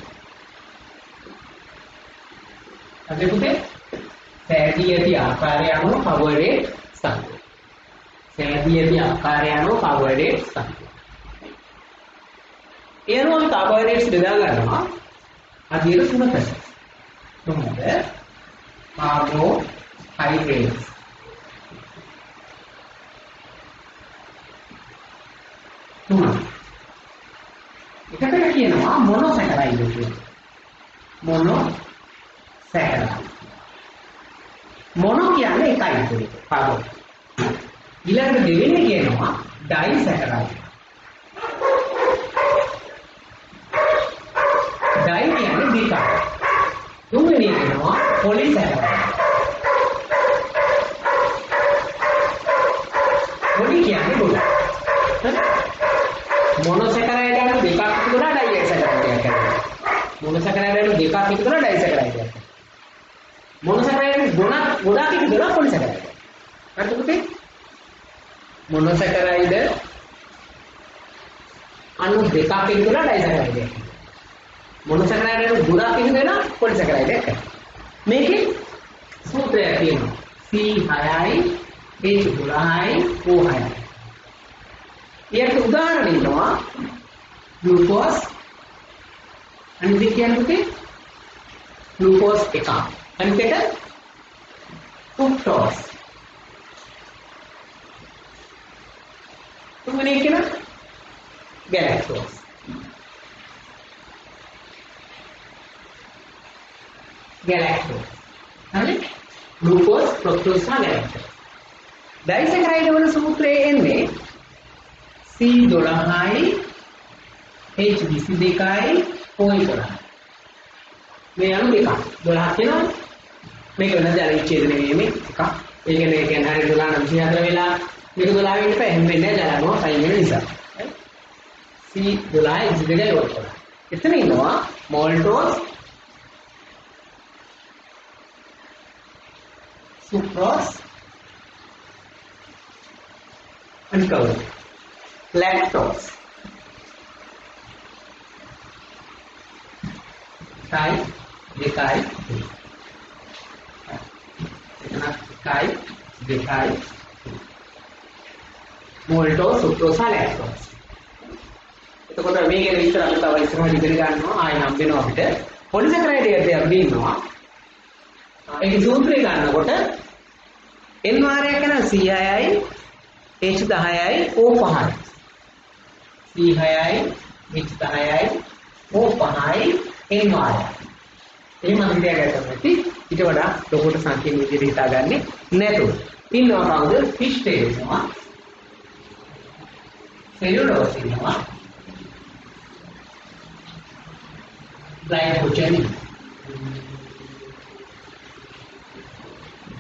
Speaker 1: අපි පුතේ සෑදී ඇති ආකාරය අනුව කාබෝහයිඩ්‍රේට් සංයෝග. සෑදී ඇති ආකාරය අනුව කාබෝහයිඩ්‍රේට් සංයෝග. ඒ අනුව කාබෝහයිඩ්‍රේට්ස් බෙදා ගන්නවා අදියර තුනකට. මොනවද? carbohydrates තුන. එකට කියනවා මොනොසැකරයිඩ් කියලා. මොනොසැකරයිඩ්. මොනෝ කියන්නේ එකයි ඒක. කාබෝ. ඊළඟට දෙවෙනි කියනවා ඩයිසැකරයිඩ්. ඩයි කියන්නේ දෙකක්. තුන්වෙනි කියනවා පොලිසැකරයිඩ්. පොලි කියන්නේ ගොඩ. මොනොසැකරයිඩ් යන දෙකක් එකතු කරලා ඩයිසැකරයිඩ් කියනවා. මොනොසැකරයිඩ් යන දෙකක් එකතු කරලා ඩයිසැකරයිඩ් කියනවා. මොනොසැකරයිඩ් ගොඩක් එකතු කරලා පොලිසැකරයිඩ්. හරිද පුතේ? මොනොසැකරයිඩ් අණු දෙකක් එකතු කරලා ඩයිසැකරයිඩ් කියනවා. මොනොසැකරයිඩ් වල ගොඩක් එකතු වෙනවා පොලිසැකරයිඩ් එකක්. මේකේ සූත්‍රයක් තියෙනවා. C6යි H12යි O6යි. ඊට උදාහරණ දෙනවා ග්ලූකෝස් අනිත් කියන්නේ ග්ලූකෝස් එකක්. අනිත් එක ෆ්‍රුක්ටෝස්. තුන්වෙනි කියන ගැලැක්ටෝස්. ගැලැක්ටෝස්. හරි? ග්ලූකෝස්, ෆ්‍රුක්ටෝස් හා ගැලැක්ටෝස්. ඩයිසැකරයිඩ් වල සූත්‍රයේ එන්නේ C12යි H22යි O11. මේ අණු දෙකක් 12ක් වෙනවා. මේක වෙනද අර විච්ඡේදනය වීමේ එකක්. ඒ කියන්නේ හරිය 12 නම් 24 වෙලා මේක 12 වෙන්න එපා. එහෙම වෙන්නේ නැහැ ජලනවා සයින් වෙන නිසා. C12යි H22යි O11. එතන ඉන්නවා මෝල්ටෝස්, sucrose, අනිකවල lactose. Kai, dekai. Kai, dekai. Maltose, sucrose, lactose. එතකොට මේකේ විස්තර අපි තව ඉස්සරහට ඉගෙන ගන්නවා. ආයෙ නම් වෙනවා අපිට. පොලිසැකරයිඩ් එකක් දෙන්නවා. ඒක සූත්‍රය ගන්නකොට N වාරයක් කරන C6යි H10යි O5යි. C6යි H10යි O5යි N වාරය. එහෙම හිතේ ගත්තොත් නැති ඊට වඩා ලොකුට සංකීර්ණ විදිහට හිතාගන්නේ නැතුව. ඉන්නවා කවුද? ෆිෂ් ටේල් ඉන්නවා. සෙලියුලෝස් ඉන්නවා. ග්ලයිකෝජන්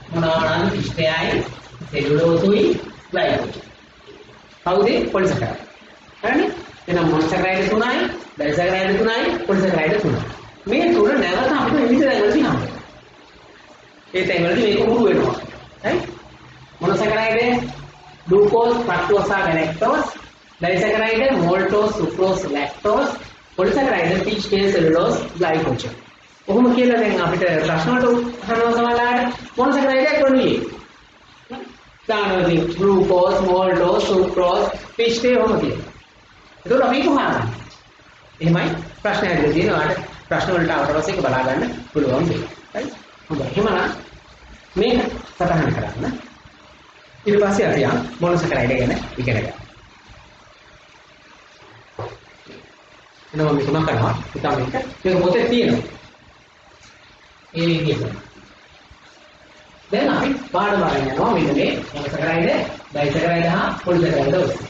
Speaker 1: මොනවානම් ෆිෂ් ටේල්යි සෙලියුලෝසුයි ග්ලයිකෝජන්. කවුද? පොලිසැකරයිඩ්. හරිනේ? එහෙනම් මොනොසැකරයිඩ් තුනයි, ඩයිසැකරයිඩ් තුනයි, පොලිසැකරයිඩ් තුනයි. මේ තුන නැවත අපිට විවිධ තැන්වලදී හම්බ වෙනවා. ඒ තැන්වලදී මේක මුරු වෙනවා. හරි? මොනොසැකරයිඩ් glucose, ෆ්‍රක්ටෝස්, ගැලැක්ටෝස්, ඩයිසැකරයිඩ් මෝල්ටෝස්, sucrose, lactose, පොලිසැකරයිඩ් fish tales, සෙලුලෝස්, glycogen. කොහොම කියලා දැන් අපිට ප්‍රශ්න වලට අහනවා සමහරවිට මොනොසැකරයිඩ් එක කොහොමද? දානවදී ග්ලූකෝස්, මෝල්ටෝස්, සුක්‍රෝස්, ෆිෂ් ටේල් කොහොමද කියන්නේ? ඒක අපි කොහොමද? එහෙමයි ප්‍රශ්න ඇදලා තියෙනවාට ප්‍රශ්න වලට ආවට පස්සේ ඒක බලා ගන්න පුළුවන් දෙයක්. හරි? හොඳයි. එහෙමනම් මේක සටහන් කරන්න. ඊට පස්සේ අපි යන් මොනොසැකරයිඩ් ගැන ඉගෙන ගන්න. එනවා මේක මකනවා. හිතන්න මේක පොතේ තියෙනවා. ඒ විදිහට. දැන් අපි පාඩම අරගෙන යනවා මෙන්න මේ මොකක්ද බයිසකරයිද හා පොලිසකරයිද ඔස්සේ.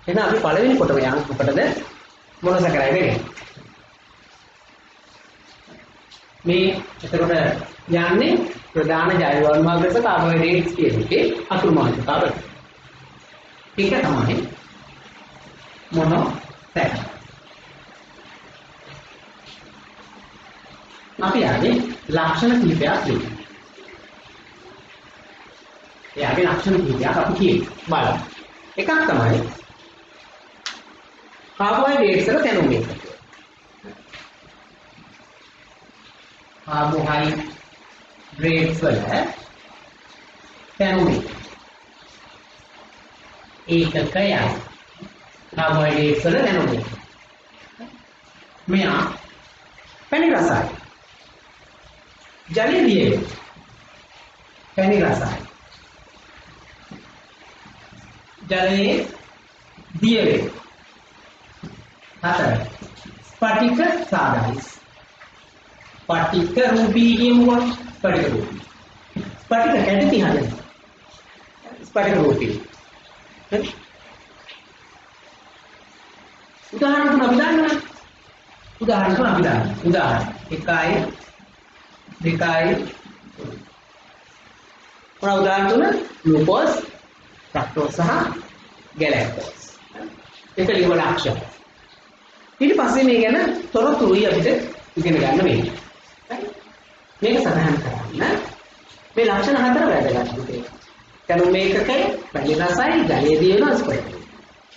Speaker 1: එහෙනම් අපි පළවෙනි කොටම යනකොටද මොන සකරයිද කියන්නේ. මේ එතකොට යන්නේ ප්‍රධාන ජෛව මාර්ගස කාබෝහයිඩ්‍රේට්ස් කියන එකේ අතුරු මාර්ගතාවය. ඒක තමයි මොනොසැකරයිඩ්. අපි ආයේ ලක්ෂණ කිහිපයක් දෙමු. එයාගේ ලක්ෂණ කිහිපයක් අපි කියමු. බලමු. එකක් තමයි කාබෝහයිඩ්‍රේට්ස් වල තැනුම එක. කාබෝහයිඩ්‍රේට්ස් වල තැනුම ඒකකය කාබෝහයිඩ්‍රේට්ස් වල තැනුම. මෙයා පැණි රසයි. ජලයේ දියේ පැණි රසයි. ජලයේ දියේ හතර ස්පටික සාධායි. ස්පටික රූපී කියමුවා. ස්පටික රූපී. ස්පටික කැටි තියහද? ස්පටික රූපී. උදාහරණ තුන අපි දන්නවා. උදාහරණ 1යි 2යි මොන උදාහරණ තුන? ග්ලූකෝස්, ෆ්‍රක්ටෝස් සහ ගැලැක්ටෝස්. ඒක ලියවල අක්ෂර. ඊට පස්සේ මේ ගැන තොරතුරුයි අපිට ඉගෙන ගන්න වෙන්නේ. මේක සඳහන් කරන්න මේ ලක්ෂණ හතර වැදගත් පුතේ. දැන් මේකකේ පැණි රසයි, ජලයේ දියන ස්පටික.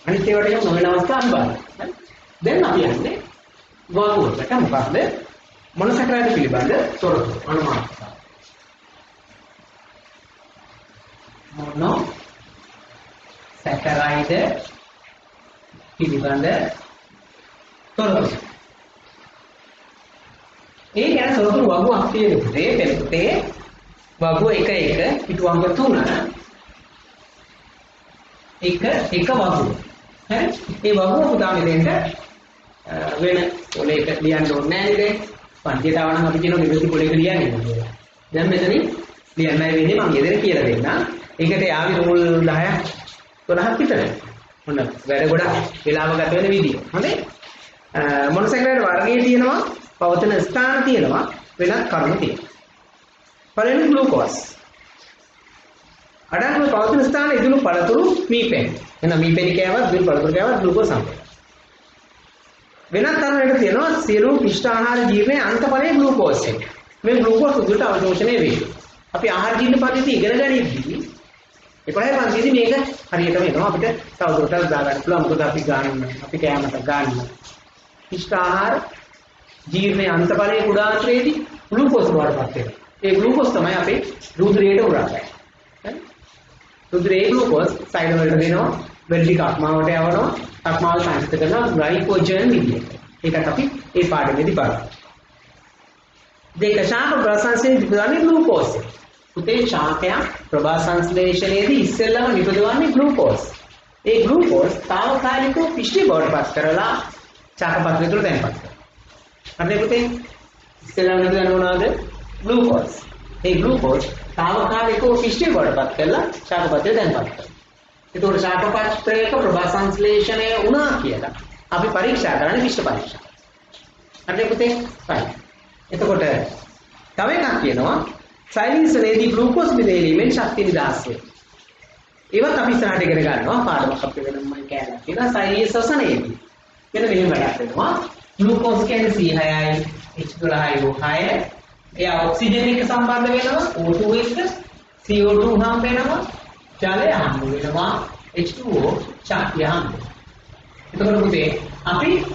Speaker 1: අනිත් ඒවාට යන නොවන අවස්ථා අපි බලමු. දැන් අපි යන්නේ වගුවට මොකක්ද? මොනොසැකරයිඩ් පිළිබඳ තොරතුරු අනුමාන. මොනොසැකරයිඩ් පිළිබඳ තොරතුරු. ඒ ගැන තොරතුරු වගුවක් තියෙන්නේ පෙළපතේ වගුව 1 පිටු අංක 3 එක වගුව. හරි? ඒ වගුව පුතාම දෙන්න වෙන පොලේක ලියන්න ඕනේ නැහැ නේද? පන්තියට ආවනම් අපි කියන නිවැරදි පොලේක ලියන්නේ කියලා. දැන් මෙතනින් ලියන්නයි වෙන්නේ මම ඊදෙන කියලා දෙන්න. ඒකට යාවි රූල් 10ක් 12ක් විතර. මොන වැඩ ගොඩක් වෙලාව ගත වෙන විදිය. හොඳේ? මොනොසැකරයිඩ් වර්ගයේ තියෙනවා පවතන ස්ථාන තියෙනවා වෙනත් කරුණු තියෙනවා. පළවෙනි ග්ලූකෝස්. අඩංගු පවතන ස්ථාන ඉදුණු පළතුරු මීපෙන්. එහෙනම් මීපෙන් කෑවත් ඉදුණු පළතුරු කෑවත් ග්ලූකෝස් සම්පූර්ණ. වෙනත් තරමකට තියෙනවා සියලු පිෂ්ඨ ආහාර ජීර්ණයේ අන්තඵලයේ ග්ලූකෝස් එක. මේ ග්ලූකෝස් උඩට අවශෝෂණය වෙයි. අපි ආහාර ජීර්ණ පද්ධතිය ඉගෙන ගනිද්දී 11 පන්තියේදී මේක හරියටම එනවා අපිට තවදුරටත් දාගන්න පුළුවන්. මොකද අපි කෑමට ගන්න පිෂ්ඨ ආහාර ජීර්ණයේ අන්තඵලයේ කුඩාන්තරයේදී ග්ලූකෝස් වඩපත් වෙනවා. ඒ ග්ලූකෝස් තමයි අපේ රුධිරයට උරන්නේ. හරි? රුධිරයේ ග්ලූකෝස් සයිඩ් වලට දෙනවා, වෙල්ටි කක්මාවට යවනවා, කක්මාව සංසිත කරනවා ග්ලයිකෝජන් විදියට. ඒකට අපි ඒ පාඩමේදී බලමු. දෙක ශාක ප්‍රසංශයේ නිපදවන්නේ ග්ලූකෝස්. පුතේ ශාකය ප්‍රභාසංශ්ලේෂණයේදී ඉස්සෙල්ලාම නිපදවන්නේ ග්ලූකෝස්. ඒ ග්ලූකෝස් తాවකාලිකව පිෂ්ඨ බවටපත් කරලා ශාකපත්‍රය තුළ තැන්පත් කරනවා. හරිද පුතේ? ඉස්සෙල්ලාම නිපදවන්නේ මොනවද? ග්ලූකෝස්. ඒ ග්ලූකෝස් తాවකාලිකව පිෂ්ඨ බවටපත් කරලා ශාකපත්‍රය තැන්පත් කරනවා. ඒතකොට ශාකපත්‍රයක ප්‍රභාසංශ්ලේෂණය වුණා කියලා අපි පරීක්ෂා කරන්නේ පිෂ්ඨ පරීක්ෂා. හරිද පුතේ? right. එතකොට තව එකක් කියනවා සයිලින්සනේදී ග්ලූකෝස් බෙදීමෙන් ශක්තිය නිදහස් වෙනවා. ඒවත් අපි ඉස්සරහට ඉගෙන ගන්නවා පාඩමක් අපේ වෙනම කෑල්ලක් තියෙනවා සයිලීය ශ්වසනයේදී. මෙන්න මෙහෙම වැඩක් වෙනවා. ග්ලූකෝස් කියන්නේ C6යි H12යි O6. එයා ඔක්සිජන් එක්ක සම්බන්ධ වෙනවා O2 එක්ක CO2 හම් වෙනවා ජලය හම් වෙනවා H2O ශක්තිය හම් වෙනවා. එතකොට පුතේ අපි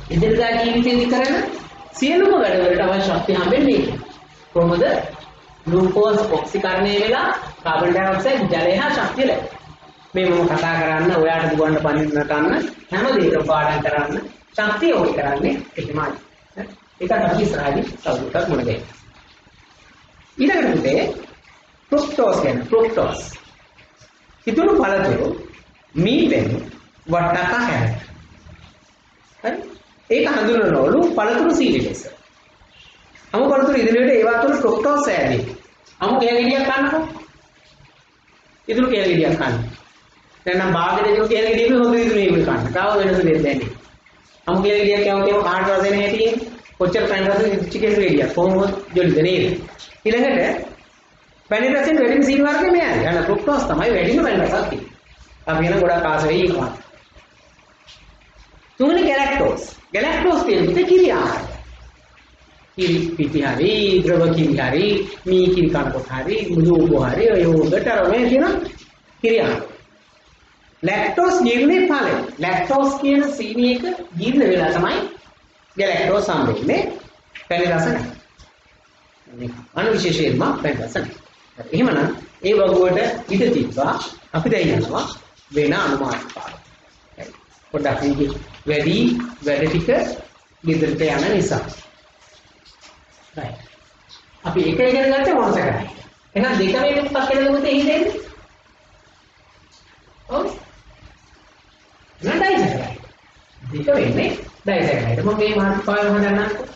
Speaker 1: ඉදිරියදා ජීවිතේදී කරන සියලුම වැඩවලට අවශ්‍ය ශක්තිය හම්බෙන්නේ කොහොමද? ග්ලූකෝස් ඔක්සිකරණය වෙලා කාබන් ඩයොක්සයිඩ් ජලය හා ශක්තිය ලැබෙනවා. මේ මම කතා කරන්න ඔයාට දුවන්න පනින්න ගන්න හැම දෙයකම පාඩම් කරන්න ශක්තිය ඕනේ කරන්නේ එහෙමයි. ඒකට අපි ඉස්සරහදී තවදුරටත් මුණ ගැහෙනවා. ඊළඟට පුතේ ෆ්‍රුක්ටෝස් කියන්නේ ෆ්‍රුක්ටෝස්. ඉතුරු පළතුරු මීපෙන් වට්ටක්ක කැරට්. හරි? ඒක හඳුන්වනවලු පළතුරු සීනි ලෙස. අමු පළතුරු ඉදිරියට ඒවා තුළ ෆ්‍රුක්ටෝස් ඇදී. අමු කෑගෙඩියක් කන්නකො. ඉතුරු කෑගෙඩියක් කන්න. දැන් නම් බාගෙට ඉතුරු කෑගෙඩියක හොඳ ඉතුරු මේක කන්න. තාම වෙනස දෙන්නේ නැහැ. අමු කෑගෙඩියක් කවුකේම කාට රස දෙන්නේ නැති කියන්නේ. කොච්චර පැන් රස චිකන් කෑගෙඩියක් කොහොමද ජොලිද නේද? ඊළඟට පැණි රසෙන් වැඩිම සීනි වර්ගය මෙයයි. අන්න ෆ්‍රුක්ටෝස් තමයි වැඩිම පැණි රසක් තියෙන්නේ. අපි කියන ගොඩක් ආස වෙයි ඉන්නවා. තුන්වෙනි ගැලැක්ටෝස්. ගැලැක්ටෝස් කියන්නේ කිරි ආහාරය. කිරි පිටි හරි, ද්‍රව කිරි හරි, මී කිරි කනකොට හරි, මුදු හරි, යෝගට් අර මේ කියන කිරි ආහාර. ලැක්ටෝස් ජීර්ණේ ඵලය. ලැක්ටෝස් කියන සීනි එක ජීර්ණ වෙලා තමයි ගැලැක්ටෝස් හම්බෙන්නේ. පැණි රස නැහැ. අනුවිශේෂයෙන්ම පැණි රස නැහැ. එහෙමනම් ඒ වගුවට ඉඳ තිබ්බා අපි දැන් යනවා වෙන අනුමාන පාඩම. පොඩ්ඩක් මේක වැඩි වැඩ ටික ගෙදරට යන නිසා. right. අපි එක ඉගෙන ගත්තේ මොනස කරන්නේ. එහෙනම් දෙක වේගෙන් පස් කියලා දුන්නොත් එහි දෙන්නේ. ඔව්. නඩයි කරයි. දෙක වෙන්නේ ඩයිසැකරයිඩ්. මම මේ මාතෘකාව හදන්නම්කෝ.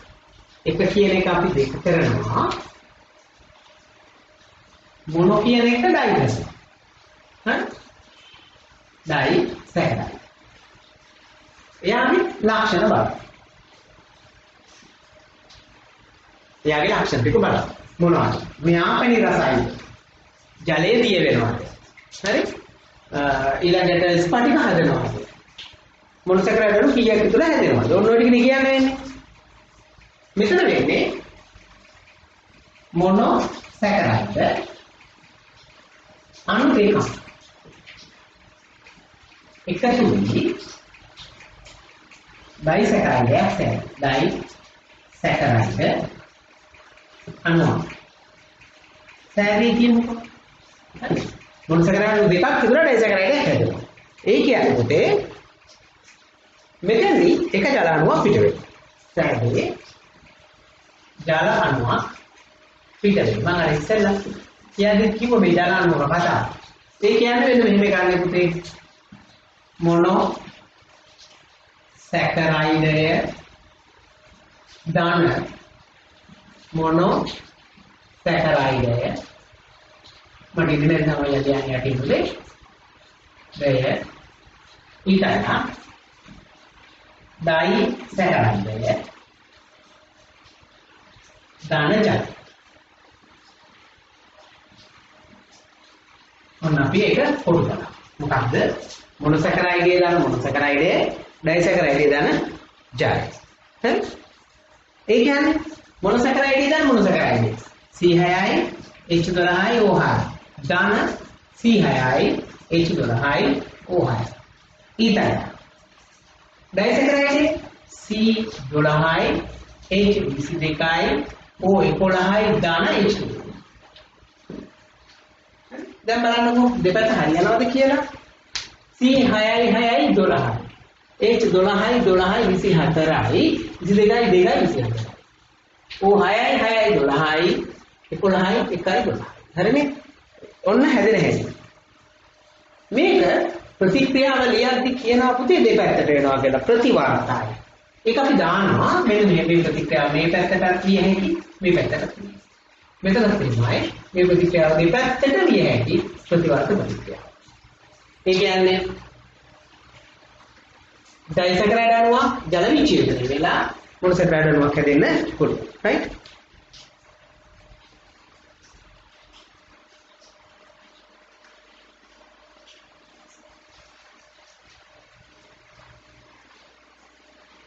Speaker 1: එක කියන එක අපි දෙක කරනවා. මොනෝ කියන එක ඩයිසැකරයිඩ්. හරි? ඩයිසැකරයිඩ්. එයාගේ ලක්ෂණ බලන්න. එයාගේ ලක්ෂණ ටික බලන්න. මොනවද? මෙයා පැණි රසයි. ජලයේ දිය වෙනවා. හරි? ඊළඟට ස්පටික හදනවා. මොනොසැකරයිඩ් කීයක් විතර හැදෙනවද? ඔන්න ඔය ටික නේ කියන්නේ. මෙතන වෙන්නේ මොනොසැකරයිඩ් අණු දෙකක්. එකතු වෙන්නේ ඩයිසැකරයිඩ් ඩයිසැකරයිඩ් අණු. සෑදී කියමුකෝ. හරි. මොනොසැකරයිඩ් දෙකක් තිබුණා ඩයිසැකරයිඩ් එකක් හැදෙනවා. ඒ කියන්නේ පුතේ මෙතනදී එක ජල අණුවක් පිට වෙනවා. සෑදී ජල අණුවක් පිට වෙනවා. මම අර ඉස්සෙල්ලා කියන්නේ කිව්ව මේ ජල අණුවක කතාව. ඒ කියන්නේ වෙන මෙහෙම ගන්න පුතේ මොනෝ සැකරයිඩය ධන මොනෝ සැකරයිඩය මට ඉන්නේ තමයි යන්නේ යටිනුලේ දෙය ඊටා ඩයි සැකරයිඩය ධන ජල. ඔන්න අපි ඒක පොදු කරා. මොකක්ද? මොනොසැකරයිඩේ දාන මොනොසැකරයිඩේ ඩයිසැකරයිඩේ දාන ජලය. හරි? ඒ කියන්නේ මොනොසැකරයිඩේ දාන මොනොසැකරයිඩේ C6යි H12යි O6 දාන C6යි H12යි O6 ඊතන ඩයිසැකරයිඩේ C12යි H22යි O11යි දාන H2. දැන් බලන්නකෝ දෙපැත්ත හරියනවද කියලා. C6යි 6යි 12යි. H12යි 12යි 24යි 22යි 2යි 24යි. O6යි 6යි 12යි 11යි 1යි 12යි. හරිනේ? ඔන්න හැදෙන හැටි. මේක ප්‍රතික්‍රියාව ලියද්දි කියනවා පුතේ දෙපැත්තට වෙනවා කියලා ප්‍රතිවාර්තාවයි. ඒක අපි දානවා මෙන්න මේ ප්‍රතික්‍රියාව මේ පැත්තට ලිය හැකි මේ පැත්තට. මෙතන තමයි මේ ප්‍රතික්‍රියාව දෙපැත්තට ලිය හැකි ප්‍රතිවාර්ත ප්‍රතික්‍රියාව. ඒ කියන්නේ ඩයිසැකරයිඩ් අණුවක් ජල විච්ඡේදනය වෙලා මොනොසැකරයිඩ් අණුවක් හැදෙන්න පුළුවන්. right?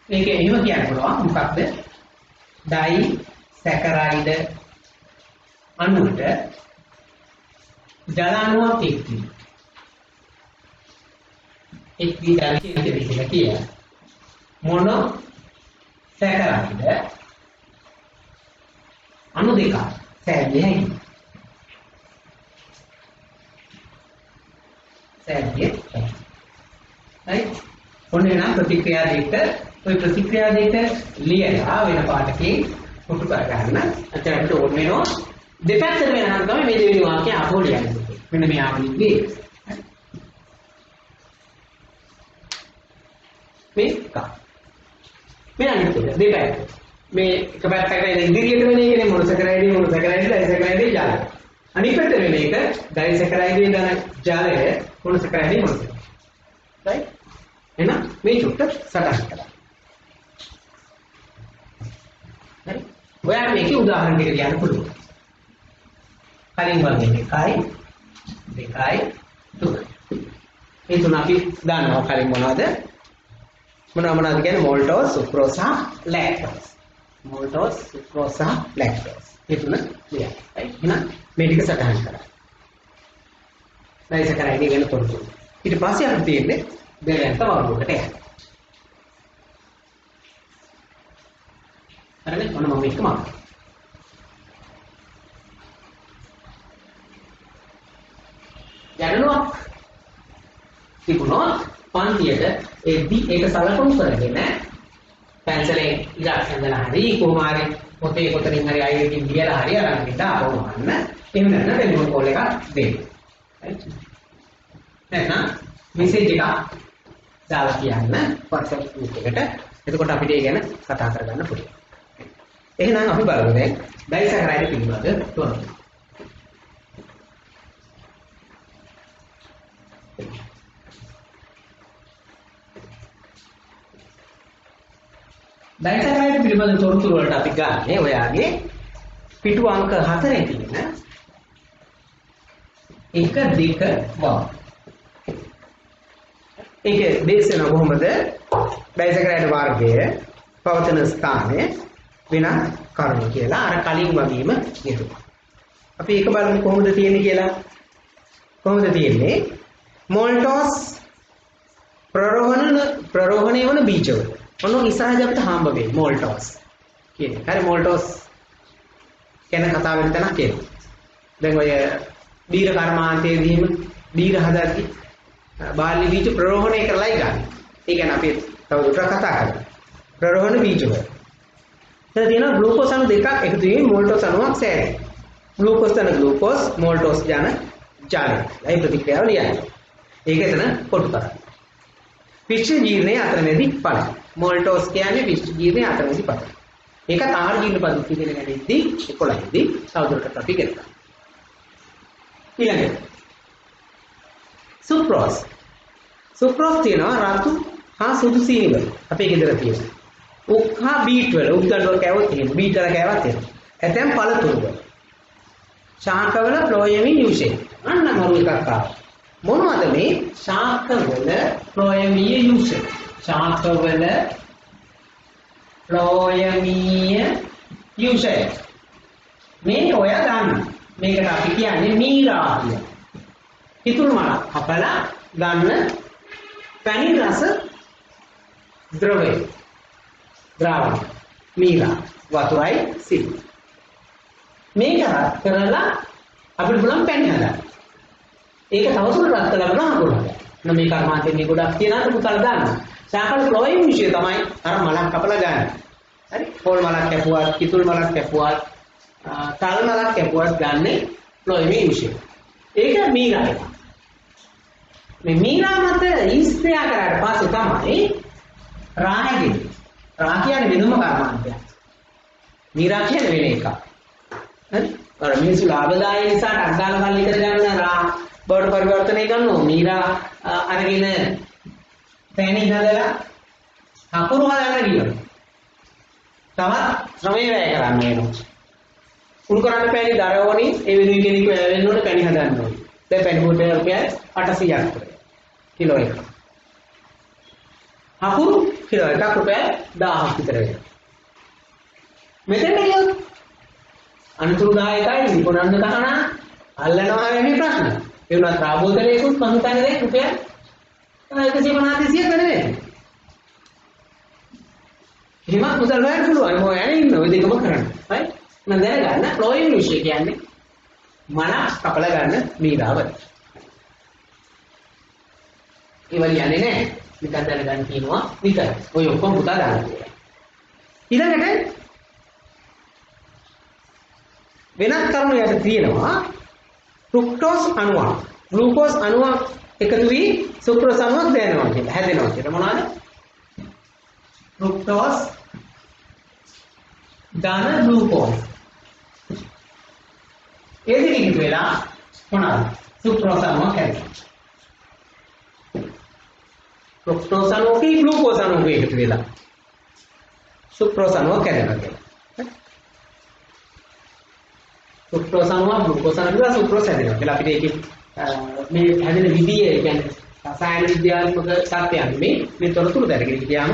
Speaker 1: මේක එහෙම කියන්න පුළුවන්. මොකක්ද? ඩයිසැකරයිඩ් අණුවට ජල අණුවක් එක්කී एक भी डाल के देखिए किया मोनोसैकराइड अणु देखा सैद्य है राइट. उन्हें ना प्रतिक्रिया देखकर कोई प्रतिक्रिया देखकर लिया वेन पाठ की फोटो कर अच्छा तो उन्हें දෙපැත්තට වෙනහම තමයි මේ දෙවෙනි වාක්‍යය ආපහු ලියන්නේ. මෙන්න මේ ආපලිගේ මේ එක. මේ අනිත් එක දෙපැත්ත. මේ එක පැත්තකට ඉදිරියට වෙන එකනේ මොනොසැකරයිඩ් ඩයිසැකරයිඩ් ජාලය. අනිත් පැත්තට වෙන එක ඩයිසැකරයිඩ් යන ජාලය මොනොසැකරයිඩ්. right? එහෙනම් මේ චුට්ට සටහන් කරලා. හරි? ඔයාලා මේකේ උදාහරණ ටික කියන්න පුළුවන්. කලින් වගේ 1 2 3. මේ තුන අපි දන්නවා කලින් මොනවද කියන්නේ මොල්ටෝස් සුක්‍රෝසා ලැක්ටෝස්. මොල්ටෝස් සුක්‍රෝසා ලැක්ටෝස්. මේ තුන ලියන්න. එහෙනම් මේ ටික සටහන් කරා. ඩයිසැකරයිඩ් ගැන තොරතුරු. ඊට පස්සේ අපිට තියෙන්නේ දෙලෙන්ත වර්ගයකට යන්න. හරිද? ඔන්න මම එකම දැනුණා තිබුණොත් පන්තියට එද්දි ඒක සලකුණු කරගෙන පැන්සලෙන් ඉලක්ක හදලා හරි කොහොම හරි පොතේ කොතනින් හරි අයියකින් ලියලා හරි අරන් ඉඳ ආවම ගන්න. එහෙම නැත්නම් ටෙලිෆෝන් කෝල් එකක් දෙන්න. right? නැත්නම් මෙසේජ් එකක් දාලා කියන්න WhatsApp group එකට. එතකොට අපිට ඒ ගැන කතා කරගන්න පුළුවන්. එහෙනම් අපි බලමු දැන් ඩයිසැකරයිඩ් පිළිබඳ තොරතුරු. ඩයිසැකරයිඩ් පිළිබඳ තොරතුරු වලට අපි ගන්නේ ඔයාගේ පිටු අංක 4 තියෙන 1 2 වා. ඒකේ දේශන කොහොමද ඩයිසැකරයිඩ් වර්ගයේ පවතින ස්ථානයේ වෙනත් කරුණු කියලා අර කලින් වගේම කියනවා. අපි ඒක බලමු කොහොමද තියෙන්නේ කියලා. කොහොමද තියෙන්නේ? මොල්ටෝස් ප්‍රරෝහණය වන බීජවල. ඔන්න ඉස්සරහදී අපිට හම්බ වෙන්නේ මොල්ටෝස් කියන්නේ. හරි මොල්ටෝස් කියන කතාව වෙන තැනක් කියනවා. දැන් ඔය බීර කර්මාන්තයේදීම බීර හදද්දී බාල්ලි බීජ ප්‍රරෝහණය කරලායි ගන්න. ඒ කියන්නේ අපි තවදුරටත් කතා කරමු. ප්‍රරෝහණ බීජවල. එතන තියෙනවා ග්ලූකෝස් අණු දෙකක් එකතු වීම මොල්ටෝස් අණුවක් සෑරේ. ග්ලූකෝස් තන ග්ලූකෝස් මොල්ටෝස් යන ජාලය. ඒ ප්‍රතික්‍රියාව ලියන්නේ. ඒක එතන කොටු කරා. පිෂ්ඨ ජීර්ණයේ අතරමැදි ඵල. මොල්ටෝස් කියන්නේ පිෂ්ඨ ජීර්ණයේ අතරමැදි ඵල. ඒක තාර ජීර්ණ පද්ධතිය කියන එකෙදී 11දී තවදුරටත් අපි කරනවා. ඊළඟට සුක්‍රෝස්. සුක්‍රෝස් තියෙනවා රතු හා සුදු සීනි වල. අපේ ගෙදර තියෙනවා. උක් හා බීට් වල උද්දඬුව කෑවොත් තියෙනවා. බීට් වල කෑවත් තියෙනවා. ඇතැම් පළතුරු වල. ශාකවල ෆ්ලෝයමින් යුෂේ. අන්න මරු එකක් ආවා. මොනවද මේ ශාකවල ෆ්ලෝයමීය යුෂේ? ශාකවල ෆ්ලෝයමීය යුෂේ. මේ ඔයා ගන්න. මේකට අපි කියන්නේ මීරා කියලා. පිටුල් මල අපලා ගන්න පැණි රස ද්‍රවය. ද්‍රාවණ මීරා වතුරයි සිල්. මේක රත් කරලා අපිට පුළුවන් පැණි හදන්න. ඒක තවදුරටත් රත් කරලා බලන්න පුළුවන්. නම් මේ කර්මාන්තයෙන් මේ ගොඩක් තියනකට පුතලා දාන්න. සාකල් ෆ්ලෝයින් විශේෂය තමයි අර මලක් කපලා ගන්න. හරි? පොල් මලක් කැපුවත්, කිතුල් මලක් කැපුවත්, තල් මලක් කැපුවත් ගන්නේ ෆ්ලෝයින් විශේෂය. ඒක මීරා එක. මේ මීරා මත ඉස්ත්‍යා කරාට පස්සේ තමයි රාහගේ. රා කියන්නේ වෙනම කර්මාන්තයක්. මීරා කියන්නේ වෙන එකක්. හරි? අර මිනිස්සු ලාභදායී නිසා ටග්ගාල කල්ලි කරගන්න රා බවට පරිවර්තනය කරනවා. මීරා අරගෙන පැණි හදලා අකුරු හදන්න කියනවා. තවත් ශ්‍රමය වැය කරන්න වෙනවා. උණු කරන්න පැණි දරවණි ඒ වෙනුවෙන් කෙනෙක් වෙන්න ඕනේ පැණි හදන්න ඕනේ. දැන් පැණි බෝටේ රුපියල් 800ක් කිලෝ එක. අකුරු කිලෝ එකක් රුපියල් 1000ක් විතර වෙනවා. මෙතන ගියොත් අනුතුරුදායකයි විකුණන්න තහන අල්ලනවා වෙන්නේ ප්‍රශ්න. ඒ වුණත් රාබෝතලයකුත් මම හිතන්නේ දැන් රුපියල් 150 200ක් වෙන්නේ. එහෙමත් මුදල් හොයන්න පුළුවන්. මොකද යන්නේ ඉන්න ඔය දෙකම කරන්න. හරි? මම දැනගන්න ෆ්ලෝයින් විශ්ය කියන්නේ මන කපලා ගන්න මීරාව. ඒවල යන්නේ නැහැ. නිකන් දැනගන්න කියනවා විතරයි. ඔය ඔක්කොම පුතා දාන්න. ඊළඟට වෙනත් කරුණු යට තියෙනවා ෆ්‍රුක්ටෝස් අණුවක් ග්ලූකෝස් අණුවක් එකතු වී සුක්‍රෝස් අණුවක් දැනෙනවා කියලා හැදෙනවා කියලා මොනවාද ෆ්‍රුක්ටෝස් ධන ග්ලූකෝස් ඒ දෙක එකතු වෙලා මොනවාද සුක්‍රෝස් අණුවක් හැදෙනවා ෆ්‍රුක්ටෝස් අණුවක ග්ලූකෝස් අණුවක එකතු වෙලා සුක්‍රෝස් අණුවක් හැදෙනවා කියලා සුක්‍රෝස් අණුව ග්ලූකෝස් අණුව සුක්‍රෝස් හැදෙනවා කියලා අපිට ඒකේ මේ හැදෙන විදිය කියන්නේ රසායන විද්‍යාත්මක සත්‍යයන් මේ තොරතුරු දැනගෙන කියන්න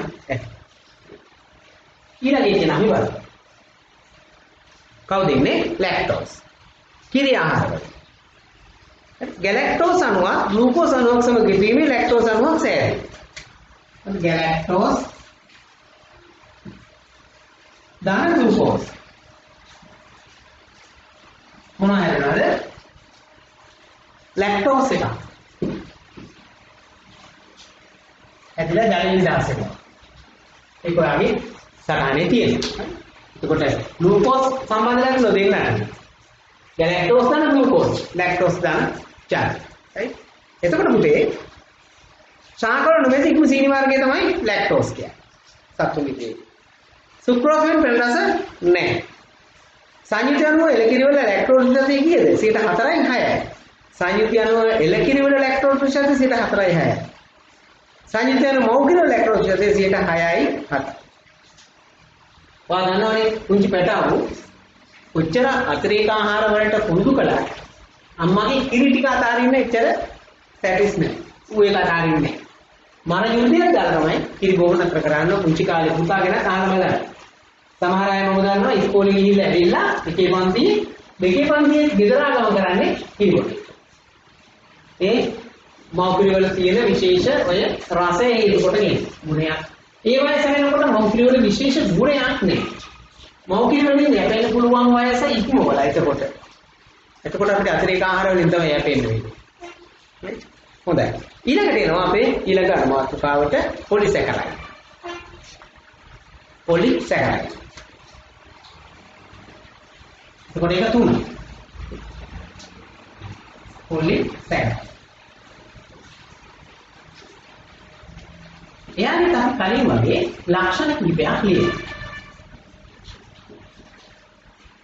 Speaker 1: ඊළඟ එක නම් බලන්න කවුද ඉන්නේ ලැක්ටෝස් කිරි ආහාරවල ගැලැක්ටෝස් අණුව ග්ලූකෝස් අණුවක් සමග ගෙවීමේ ලැක්ටෝස් අණුවක් සෑහෙනවා ගැලැක්ටෝස් ධන ග්ලූකෝස් මොනවා හැදෙනවද ලැක්ටෝස් එක ඇදලා ජලයෙන් නිදහස් වෙනවා ඒක ඔයාගේ සටහනේ තියෙනවා එතකොට ග්ලූකෝස් සම්බන්ධ කරගෙන දෙන්න නැහැ ගැලැක්ටෝස් ධන ග්ලූකෝස් ලැක්ටෝස් ධන ජල right එතකොට පුතේ ශාකවල නොමැති ඉක්ම සීනි වර්ගය තමයි ලැක්ටෝස් කියන්නේ සතුන්ගේ සුක්‍රෝස් වෙන පෙළ රස නැහැ සංයුති අණුව එලකිරි වල ලැක්ටෝස් ප්‍රතිශතය කීයද 4.6යි 6යි සංයුති අණුව එලකිරි වල ලැක්ටෝස් ප්‍රතිශතය 4.4යි 6යි සංයුති අණුව මෞඛික වල ලැක්ටෝස් ප්‍රතිශතය 6යි 7යි ඔයා දන්නවනේ කුංචි පැටවු උච්චර අතිරේක ආහාර වලට පුරුදු කළා අම්මගේ කිරි ටික අතාරින්න එච්චර සැටිස් නැහැ ඌ ඒක අතාරින්නේ මර යුද්ධයක් දාලා තමයි කිරි බොහොම නතර කරන්න කුංචි කාලේ පුතාගෙන කාලම ගන්න සමහර අය මම දන්නවා ඉස්කෝලේ ගිහිල්ලා ඇවිල්ලා එකේ පන්තියේ දෙකේ පන්තියේ ගෙදරාගම කරන්නේ කිරිබොඩ. ඒ මෞඛ්‍ය වල තියෙන විශේෂ ඔය රසය හේතු කොටගෙන ගුණයක්. ඒ වයස වෙනකොට මෞඛ්‍ය වල විශේෂ ගුණයක් නැහැ. මෞඛ්‍ය වලින් යැපෙන්න පුළුවන් වයස ඉක්මවලා එතකොට. එතකොට අපිට අතිරේක ආහාර වලින් තමයි යැපෙන්න වෙන්නේ. හොඳයි. ඊළඟට එනවා අපේ ඊළඟ මාතෘකාවට පොලිසැකරයි. පොලිසැකරයි. එතකොට ඒක තුන. පොලිසැකරයි. එයාගේ තමයි කලින් වගේ ලක්ෂණ කිහිපයක් ලියන්න.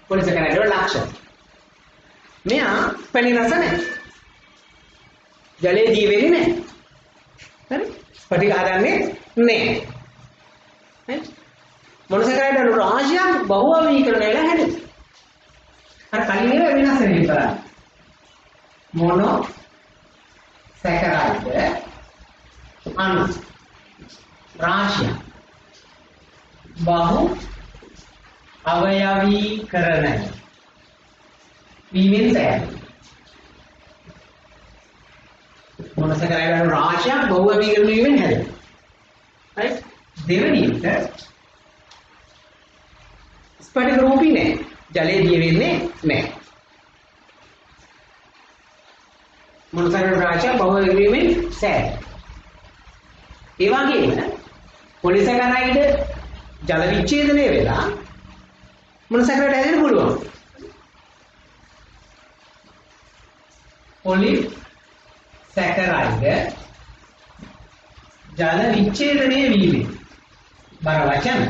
Speaker 1: පොලිසැකරයිඩ් වල ලක්ෂණ. මෙයා පැණි රස නැහැ. ජලයේ දී වෙන්නේ නැහැ. හරි? ස්පටික හදන්නේ නැහැ. හරි? මොනොසැකරයිඩ් වල රාශියක් බහුවර්ගීකරණය වෙලා හැදෙනවා. අර කලින් ඒවා වෙනස් වෙන විතරයි. මොනොසැකරයිඩ් අණු රාශිය බහු අවයවීකරණය වීමෙන් සෑහෙන මොනොසැකරයිඩ් අණු රාශියක් බහු අවයවීකරණය වීමෙන් හැදෙනවා. right? දෙවෙනි එක ස්පටික රූපී නැහැ. ජලයේ දිය වෙන්නේ නැහැ. මොනොසැකරයිඩ් රාශියක් බහු අවයවීමෙන් සෑහෙන. ඒ වගේම පොලිසැකරයිඩ් ජල විච්ඡේදනය වෙලා මොනොසැකරයිඩ් හැදෙන්න පුළුවන්. පොලිසැකරයිඩ් ජල විච්ඡේදනය වීමෙන් බර වචන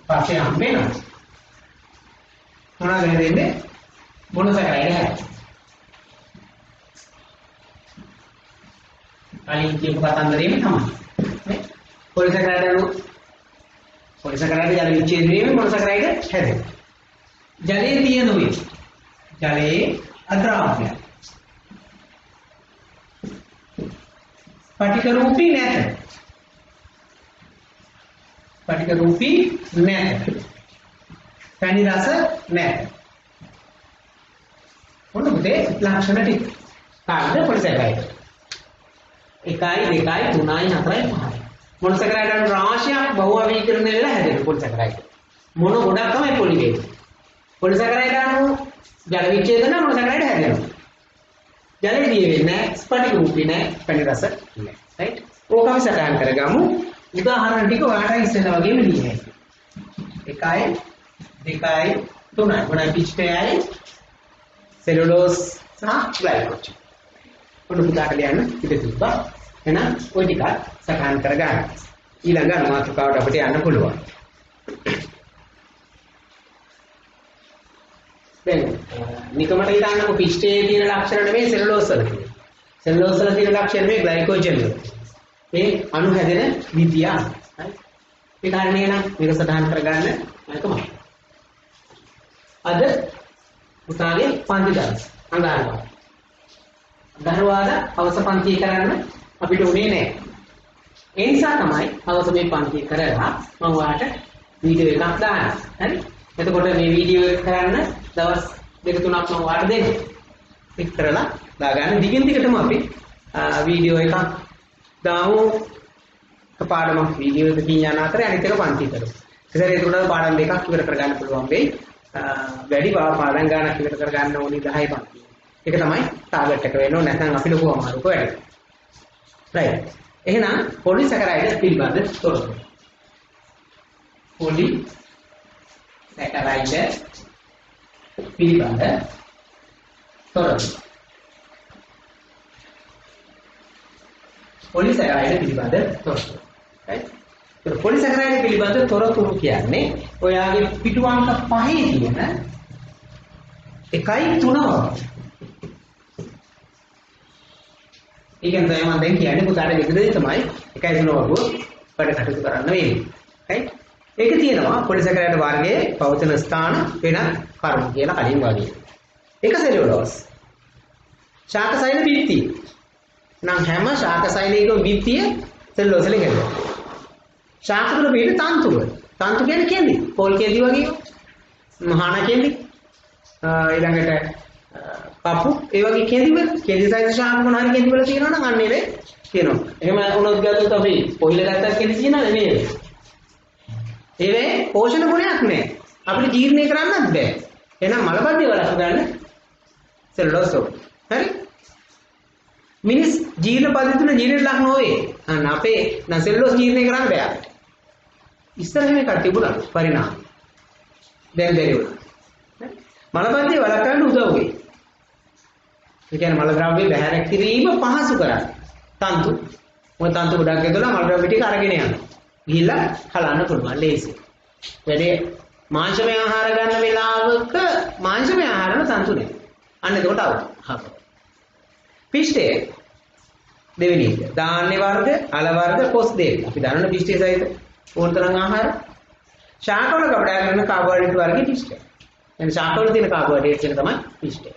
Speaker 1: පස්සේ හම් වෙනවා. මොනවද හැදෙන්නේ? මොනොසැකරයිඩ් හැදෙනවා. කලින් කියපු කතන්දරේම තමයි. පොලිසැකරයිඩ් ජල විච්ඡේදනයේ මොනොසැකරයිඩ් හැදෙනවා. ජලයේ තියෙනුයි. ජලයේ අද්‍රාව්‍ය. ස්පටික රූපී නැත. ස්පටික රූපී නැත. පැණි රස නැත. මොනවද ලක්ෂණ ටික? කාණ්ඩ පොලිසැකරයිඩ්. 1 2 3 4 5 මොනොසැකරයිඩ් අණු රාශියක් බහු අවයවීකරණය වෙලා හැදෙන පොලිසැකරයිඩ්. මොන ගොඩක් තමයි පොලි වෙන්නේ. පොලිසැකරයිඩ් අණු ජල විච්ඡේදන මොනොසැකරයිඩ් හැදෙනවා. ජලයේ දිය වෙන්නේ නැහැ, ස්පටික රූපී නැහැ, පැණි රස නැහැ. right? ඕකම සටහන් කරගමු. උදාහරණ ටික ඔයාලට ඉස්සෙල්ලා වගේම ලියන්න. 1 2 3 මොනයි පිච්ටයයි සෙලුලෝස් සහ ග්ලයිකෝජන්. ඔන්න පුතාට ලියන්න ඉඳ තිබ්බා. එහෙනම් ওই ටික සටහන් කරගන්න. ඊළඟ මාතෘකාවට අපිට යන්න පුළුවන්. දැන් නිකමට හිතන්නකො පිෂ්ඨයේ තියෙන ලක්ෂණ නෙමෙයි සෙලුලෝස් වල තියෙන. සෙලුලෝස් වල තියෙන ලක්ෂණ නෙමෙයි ග්ලයිකෝජන් වල. මේ අණු හැදෙන විදිය. හරි. ඒ කාරණේ නම් මේක සටහන් කරගන්න එකමයි. අද පුතාගේ පන්ති දවස් අඟහරුවා. අඟහරුවාදා අවස පන්ති කරන්න අපිට උනේ නැහැ. ඒ නිසා තමයි අවස මේ පන්ති කරලා මම ඔයාලට වීඩියෝ එකක් දාන්න. හරි? එතකොට මේ වීඩියෝ එක කරන්න දවස් 2-3ක් මම ඔයාලට දෙන්නම්. ක්ලික් කරලා දාගන්න. දිගින් දිගටම අපි වීඩියෝ එකක් දාමු. පාඩම වීඩියෝ එකකින් යන අතරේ අනිත් එක පන්ති කරමු. ඉතින් ඒක උඩ පාඩම් දෙකක් ඉවර කරගන්න පුළුවන් වෙයි. වැඩි පාඩම් ගානක් ඉවර කරගන්න ඕනි 10 පන්ති. ඒක තමයි ටාගට් එක වෙන්න ඕනේ. නැත්නම් අපි ලොකු අමාරුක වැඩ. රයිට්. එහෙනම් පොලිසැකරයිඩ් පිළිබඳ තොරතුරු. පොලිසැකරයිඩ් පිළිබඳ තොරතුරු. පොලිසැකරයිඩ් පිළිබඳ තොරතුරු. right? ඒක පොලිසැකරයිඩ් පිළිබඳ තොරතුරු කියන්නේ ඔයාගේ පිටු අංක 5 තියෙන 1.3 ඒකෙන් තමයි මම දැන් කියන්නේ පුතාට විතරේ තමයි 1.3 වගුව වැඩ කටයුතු කරන්න වෙන්නේ. right? ඒක තියෙනවා පොලිසැකරයිඩ් වර්ගයේ පවතින ස්ථාන වෙන කර්ම කියලා කලින් වගේ. ඒක සෙලුලෝස්. ශාකසෛල බිත්තිය. නම් හැම ශාකසෛලයකම බිත්තිය සෙලුලෝස් වලින් හැදෙනවා. ශාක වල පිට තන්තු වල. තන්තු කියන්නේ කෙඳි. පොල් කෙඳි වගේ. මහාන කෙඳි. ඊළඟට පපු ඒ වගේ කෙඳි වල කෙඳි සයිස් ශාක මොන හරි කෙඳි වල තියෙනවා නම් අන්න ඒවේ තියෙනවා. එහෙම වුණොත් ගත්තොත් අපි පොහිල ගත්තත් කෙඳි තියෙනවද නේද? ඒවේ පෝෂණ ගුණයක් නැහැ. අපිට ජීර්ණය කරන්නත් බෑ. එහෙනම් මලබද්ධය වලක් ගන්න සෙලුලෝස් වල. හරි? මිනිස් ජීර්ණ පද්ධතිය තුන ජීර්ණයට ලක් නොවේ. අන්න අපේ සෙලුලෝස් ජීර්ණය කරන්න බෑ. ඉස්සර හැම එකක් තිබුණා පරිණාම. දැන් බැරි වුණා. මලබද්ධය වළක්වන්න උදව් වෙයි. ඒ කියන්නේ මල ද්‍රව්‍ය බැහැර කිරීම පහසු කරන්නේ. තන්තු. මොකද තන්තු ගොඩක් ඇදලා මල ද්‍රව්‍ය ටික අරගෙන යනවා. ගිහිල්ලා හලන්න පුළුවන් ලේසි. වැඩේ මාංශමය ආහාර ගන්න වෙලාවක මාංශමය ආහාරන තන්තු නේ. අන්න එතකොට අවුත්. හරි. පිෂ්ඨය දෙවෙනි එක. ධාන්‍ය වර්ග, අල වර්ග, කොස් දෙක. අපි දන්නන පිෂ්ඨය සහිත ඕනතරම් ආහාර. ශාකවල කපඩා කරන කාබෝහයිඩ්‍රේට් වර්ගයේ පිෂ්ඨය. يعني ශාකවල තියෙන කාබෝහයිඩ්‍රේට්ස් එක තමයි පිෂ්ඨය.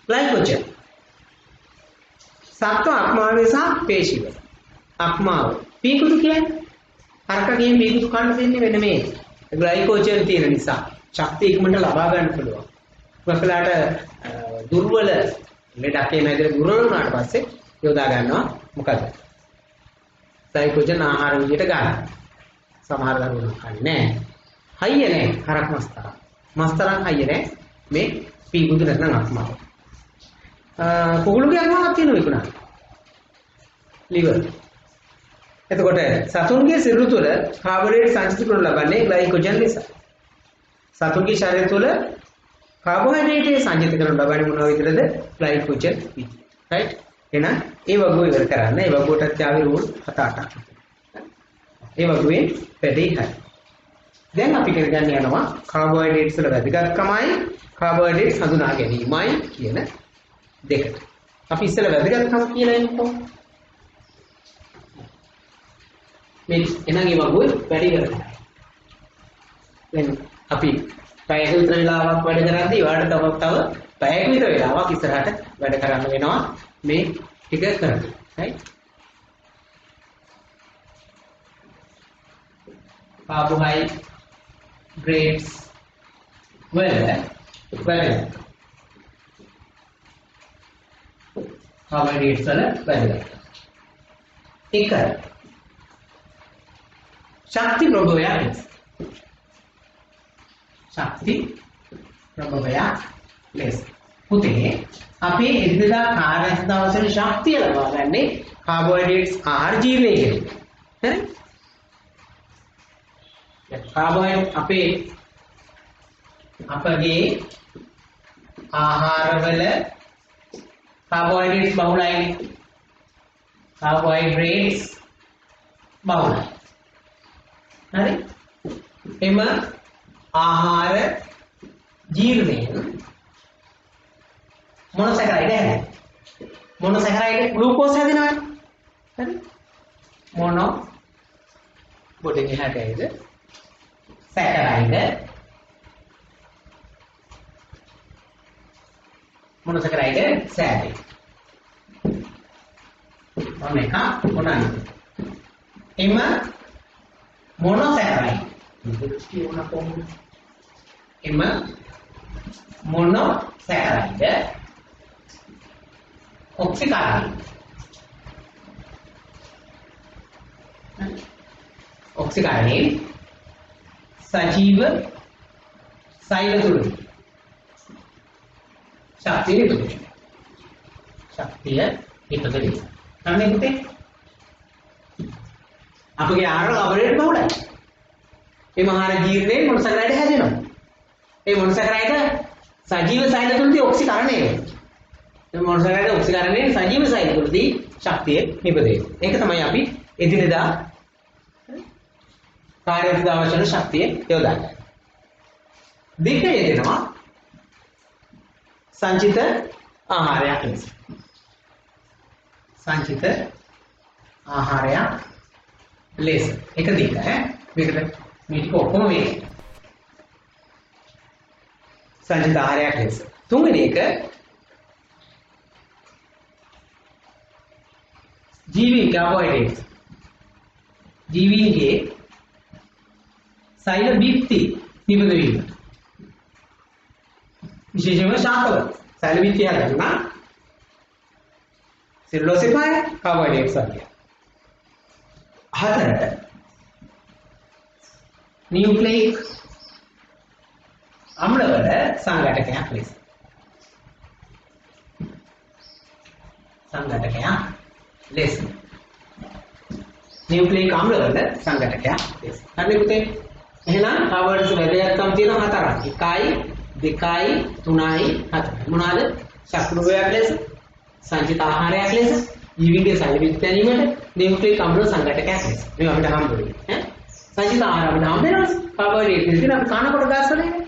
Speaker 1: ග්ලයිකෝජන්. සත්ව අක්මාවේ සහ පේශිවල. අක්මාව. පීකුතු කියන්නේ හරකගෙන් පීකුතු කන්න දෙන්නේ වෙන මේ. ග්ලයිකෝජන් තියෙන නිසා ශක්තිය ඉක්මනට ලබා ගන්න පුළුවන්. වකලාට දුර්වල ලෙඩකේ නැදේ දුර්වල වුණාට පස්සේ යොදා ගන්නවා මොකද? ග්ලයිකෝජන් ආහාර විදියට ගන්න. සමහර දරුවෝ කන්නේ නැහැ. හයිය නැහැ හරක් මස්තරන්. මස්තරන් හයිය නැහැ මේ පීකුතු නැත්නම් අක්මාව. කුකුළුගේ අක්මාවක් තියෙනවා විකුණා. liver. එතකොට සතුන්ගේ සිරුර තුළ කාබෝහයිඩ්‍රේට් සංස්කෘතිය කරනු ලබන්නේ ග්ලයිකෝජන් නිසා. සතුන්ගේ ශරීරය තුළ කාබෝහයිඩ්‍රේට් සංජිත කරනු ලබන්නේ මොන විදිහටද? ග්ලයිකෝජන් විදිහට. රයිට්? එහෙනම් ඒ වගුව ඉවර කරන්න. ඒ වගුවටත් යාවේ රූල් 7-8ක්. ඒ වගුවේ වැඩි හරි. දැන් අපි කරගන්න යනවා කාබෝහයිඩ්‍රේට්ස් වල වැදගත්කමයි කාබෝහයිඩ්‍රේට්ස් හඳුනා ගැනීමයි කියන දෙකට. අපි ඉස්සෙල්ලා වැදගත්කම කියලා එන්නකො. මේ එනගේ වගුවේ වැඩි කරගන්න. දැන් අපි පැයක විතර වෙලාවක් වැඩ කරද්දී වාට තව පැයක විතර වෙලාවක් ඉස්සරහට වැඩ කරන්න වෙනවා මේ ටික කරන්න. right? Carbohydrates well carbohydrates වල වැදගත්. එක ශක්ති ප්‍රභවයක්. ශක්ති ප්‍රභවයක් ලෙස. පුතේ අපේ එදිනදා කාර්යස්ථාවවල ශක්තිය ලබා ගන්නේ කාබෝහයිඩ්‍රේට්ස් ආහාර ජීර්ණය කෙරෙහි. හරි? කාබෝහයිඩ්‍රේට් අපේ ආහාරවල කාබෝහයිඩ්‍රේට්ස් බහුලයි. කාබෝහයිඩ්‍රේට්ස් බහුලයි. හරි? එම ආහාර ජීර්ණයෙන් මොනොසැකරයිඩ් හැදෙනවා. මොනොසැකරයිඩ් ග්ලූකෝස් හැදෙනවා. හරි? මොනෝ බොඩින් හැදෙයිද? සැකරයිඩ් මොනොසැකරයිඩ් සෑදේ. මේක මොනවාද? එම මොනොසැකරයිඩ් කියනවා කොහොමද? එම මොනොසැකරයිඩ් ඔක්සිකාරණය. ඔක්සිකාරණය සජීව සෛල තුළ ශක්තිය ඉපදෙනවා. ශක්තිය ඉපදෙනවා. අනේ පුතේ අපගේ ආහාර ලබරේට බහුලයි. මේ ආහාර ජීර්ණයෙන් මොනොසැකරයිඩ් හැදෙනවා. ඒ මොනොසැකරයිඩ් සජීව සෛල තුළදී ඔක්සිකරණය වෙනවා. මේ මොනොසැකරයිඩ් ඔක්සිකරණයෙන් සජීව සෛල තුළදී ශක්තිය නිපදෙනවා. ඒක තමයි අපි එදිනෙදා කාර්යයට අවශ්‍ය කරන ශක්තිය යොදන්නේ. දෙක යෙදෙනවා සංචිත ආහාරයක් ලෙස. සංචිත ආහාරයක් ලෙස. එක දෙක මේකට මේ ටික ඔක්කොම මේ සංචිත ආහාරයක් ලෙස. තුන්වෙනි එක ජීවීන් කාබෝහයිඩ්‍රේට්. ජීවීන්ගේ සෛල බිත්ති නිපද වීම. විශේෂයෙන්ම ශාකවල සෛල බිත්ති හදනවා. සිරුලෝසිෆාය කාබෝහයිඩ්‍රේට්ස් වගේ. හතරට නියුක්ලියික් අම්ලවල සංඝටකයක් ලෙස. සංඝටකයක් ලෙස. නියුක්ලියික් අම්ලවල සංඝටකයක් ලෙස. හරි පුතේ. එහෙනම් කාබෝහයිඩ්‍රේට්ස් වැදගත්කම් තියෙනවා හතරක්. 1යි 2යි 3යි 4යි. මොනවාද? ශක්තිභාගයක් ලෙස, සංචිත ආහාරයක් ලෙස, ජීවීන්ගේ සෛල බිත්ති ගැනීමට, නියුක්ලියික් අම්ල සංඝටකයක් ලෙස. මේ අපිට හම්බ වෙන්නේ. සංචිත ආහාර අපිට හම්බ වෙනවා. කාබෝහයිඩ්‍රේට් කියන අපි කනකොට ගාස්වල එන්නේ.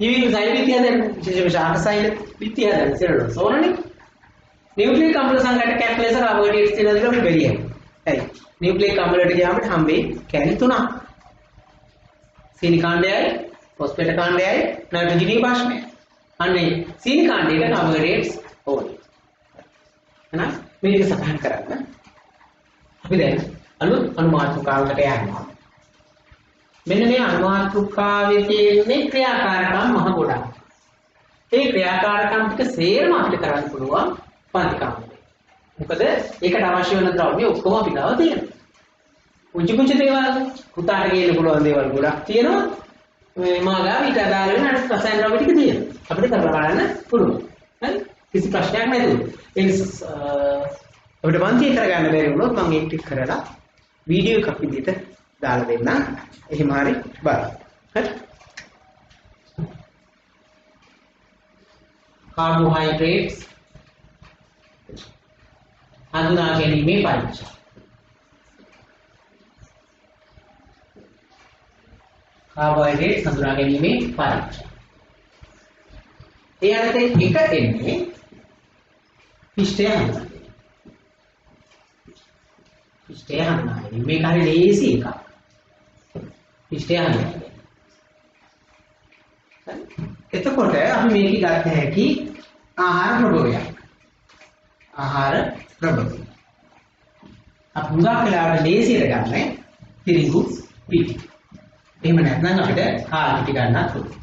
Speaker 1: ජීවීන්ගේ සෛල බිත්ති හදන්න විශේෂයෙන්ම ශාක සෛල බිත්ති හදන්න සිරලොස් ඕනනේ. නියුක්ලියික් අම්ල සංඝටකයක් ලෙස කාබෝහයිඩ්‍රේට්ස් තියෙනවා කියලා අපි බැලියයි. හරි. නියුක්ලියික් අම්ල වලට ගියාම හම්බෙන්නේ කැලි 3ක්. සීනි කාණ්ඩයයි, ෆොස්ෆේට කාණ්ඩයයි, නයිට්‍රජනීය භාෂ්මයයි. අන්නේ සීනි කාණ්ඩයක කාබෝහයිඩ්‍රේට්ස් ඕනේ. එහෙනම් මේක සටහන් කරන්න. අපි දැන් අලුත් අනුමාත්‍රිකාවකට යනවා. මෙන්න මේ අනුමාත්‍රිකාවේ තියෙන්නේ ක්‍රියාකාරකම් මහ ගොඩක්. ඒ ක්‍රියාකාරකම් ටික සේරම අපිට කරන්න පුළුවන් පන්තිකාමයේ. මොකද ඒකට අවශ්‍ය වෙන ද්‍රව්‍ය ඔක්කොම අපි ගාව තියෙනවා. පුංචි දේවල් පුතාට ගේන්න පුළුවන් දේවල් ගොඩක් තියෙනවා. මේ මාගා ඊට අදාළ වෙන අනිත් රසායන ද්‍රව්‍ය ටික තියෙනවා. අපිට කරලා බලන්න පුළුවන්. හරි? කිසි ප්‍රශ්නයක් නැතුව. ඒ අපිට පන්තිය කරගන්න බැරි වුණොත් මම ඒක ටික කරලා වීඩියෝ එකක් විදිහට දාලා දෙන්නම්. එහෙම හරි බලන්න. හරි? කාබෝහයිඩ්‍රේට්ස් හඳුනා ගැනීමේ පරීක්ෂා. කාබෝහයිඩ්‍රේට් හඳුනා ගැනීමේ පරීක්ෂා. ඒ අතර එක එන්නේ පිෂ්ඨය හඳුනා. පිෂ්ඨය හඳුනා. මේක හරි ලේසි එකක්. පිෂ්ඨය හඳුනා. එතකොට අපි මේක ගන්න හැකි ආහාර ප්‍රභවයක්. ආහාර ප්‍රභවය. අපි මුගා කලාවට ලේසියට ගන්න තිරිඟු පිටි. එහෙම නැත්නම් අපිට කාල් පිටි ගන්නත් පුළුවන්.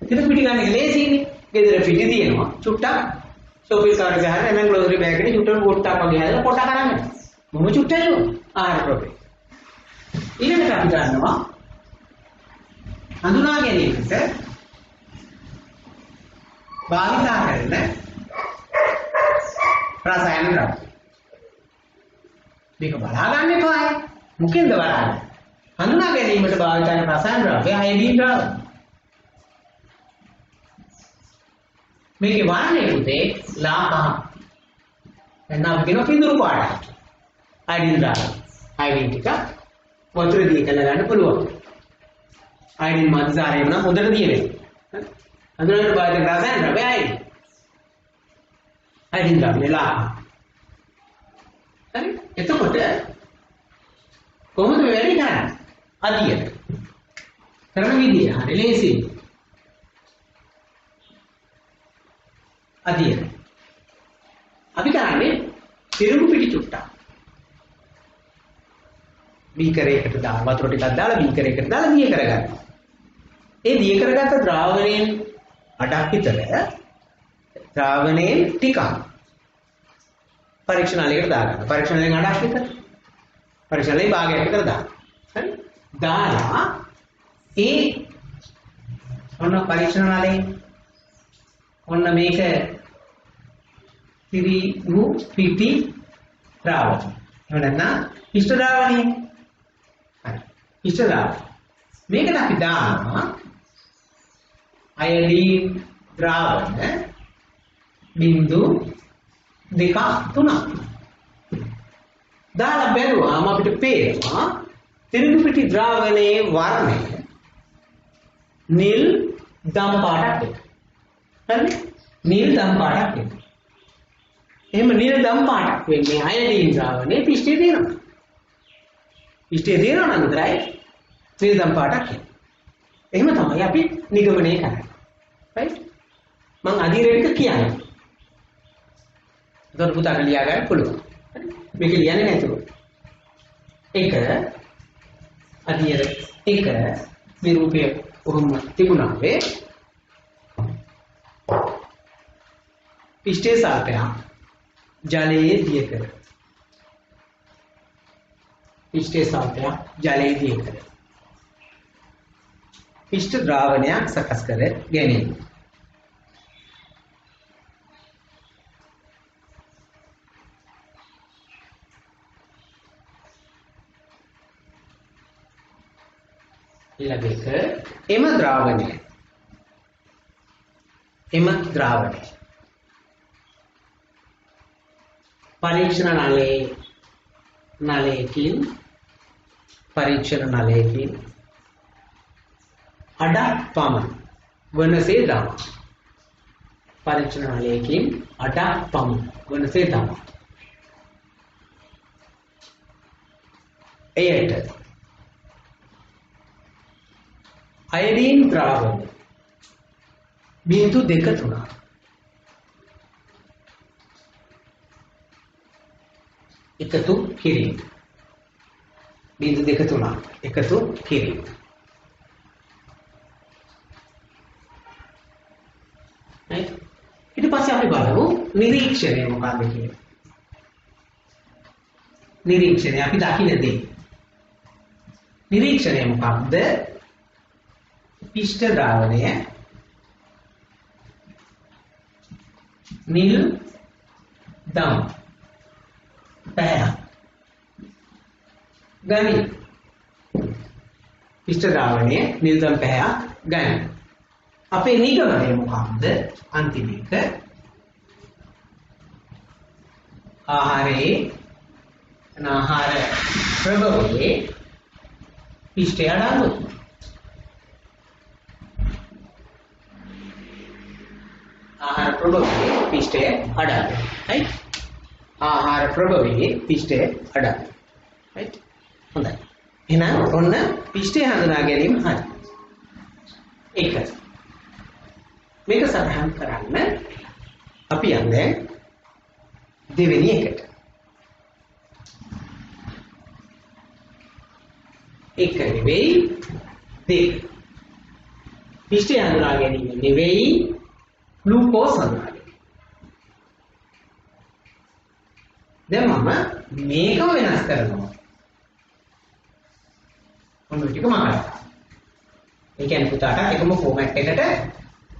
Speaker 1: තිරිඟු පිටි ගන්න එක ලේසියිනේ. ගෙදර පිටි තියෙනවා. චුට්ටක් ෂොපින් කාර්ට් එකේ හරිය මම ග්ලෝසරි බෑග් එකේ චුට්ටක් පොට්ටක් වගේ හදලා පොට්ට කරන්නේ. මොම චුට්ටයි ආහාර ප්‍රභවය. ඊළඟට අපි ගන්නවා හඳුනා ගැනීමට භාවිතා කරන රසායන ද්‍රව්‍ය. මේක බලා ගන්න එපා. මොකෙන්ද බලන්නේ? හඳුනා ගැනීමට භාවිත කරන රසායන ද්‍රව්‍ය අයඩින් ද්‍රව්‍ය. මේකේ වර්ණය පුතේ ලාපහ. දැන් අපි කියනවා පිඳුරු පාටයි. අයඩින් දාලා. අයඩින් ටික වතුර දී කළ ගන්න පුළුවන්. අයඩින් මද්දාරේ නම් හොඳට දියෙන්නේ. අඳුරන බාහිර රසයන් රබෑයි. අයඩින් දාන්නේ ලාපහ. හරි? එතකොට කොහොමද වැඩි කරන්නේ? අදියට. කරන විදිය හරි ලේසි. අදියට. අපි කරන්නේ තිරුඟු පිටි චුට්ටක්. බීකරයකට දාලා වතුර ටිකක් දාලා බීකරයකට දාලා දිය කරගන්නවා. ඒ දිය කරගත්ත ද්‍රාවණයෙන් අඩක් විතර ද්‍රාවණයෙන් ටිකක් පරීක්ෂණාලයකට දාගන්න. පරීක්ෂණාලයෙන් අඩක් විතර. පරීක්ෂණාලයෙන් භාගයක් විතර දාන්න. හරි? දාලා ඒ ඔන්න පරීක්ෂණාලයෙන් ඔන්න මේක තිරිඟු පිටි ද්‍රාවණය. එහෙම නැත්නම් පිෂ්ඨ ද්‍රාවණය. හරි. පිෂ්ඨ ද්‍රාවණය. මේකට අපි දානවා අයඩින් ද්‍රාවණ බිංදු 2 3. දාලා බැලුවාම අපිට පේනවා තිරිඟු පිටි ද්‍රාවණයේ වර්ණය නිල් දම් පාටක් එක. හරි? නිල් දම් පාටක් එක. එහෙම නිල් දම් පාටක් වෙන්නේ අයඩින් ද්‍රාවණයේ පිෂ්ඨයේ තියෙනවා. පිෂ්ඨයේ තියෙනවා නම් විතරයි නිල් දම් පාටක් එන්නේ. එහෙම තමයි අපි නිගමනය කරන්නේ. right? මම අධීරයට කියන්නේ. ඒතර පුතාට ලියා ගන්න පුළුවන්. හරි? මේක ලියන්නේ නැතුව. එක අධීර එක මේ රූපයේ උරුම තිබුණා වේ. පිෂ්ඨයේ සල්පය ජලයේ දිය කර. පිෂ්ඨයේ සල්පය ජලයේ දිය කර. පිෂ්ඨ ද්‍රාවණයක් සකස් කර ගැනීම. ඊළඟ එක එම ද්‍රාවණය පරීක්ෂණ නලයකින් අඩක් පමණ වනසේ දමා. පරීක්ෂණ නලයකින් අඩක් පමණ වනසේ දමා. එයට අයඩින් ද්‍රාවණය බිංදු 2 3 එකතු කිරීම. බිංදු 2 3 එකතු කිරීම. ඊට පස්සේ අපි බලමු නිරීක්ෂණය මොකක්ද කියලා. නිරීක්ෂණය අපි දකින්න දේ. නිරීක්ෂණය මොකක්ද? පිෂ්ඨ ද්‍රාවණය නිල් දම් පැහැයක් ගනි. පිෂ්ඨ ද්‍රාවණය නිල් දම් පැහැයක් ගනි. අපේ නිගමනය මොකක්ද? අන්තිම එක ආහාරයේ ආහාර ප්‍රභවයේ පිෂ්ඨය අඩංගුයි. ආහාර ප්‍රභවයේ පිෂ්ඨය අඩංගුයි. right? ආහාර ප්‍රභවයේ පිෂ්ඨය අඩංගුයි. right? හොඳයි. එහෙනම් ඔන්න පිෂ්ඨය හඳුනා ගැනීම හරි. එක මේක සඳහන් කරන්න අපි යන්නේ දෙවෙනි එකට. එක නෙවෙයි දෙක. පිෂ්ඨය හඳුනා ගැනීම නෙවෙයි ග්ලූකෝස් හඳුනා ගැනීම. දැන් මම මේකම වෙනස් කරනවා. මොන ටික මාරා. ඒ කියන්නේ පුතාට එකම ෆෝමැට් එකට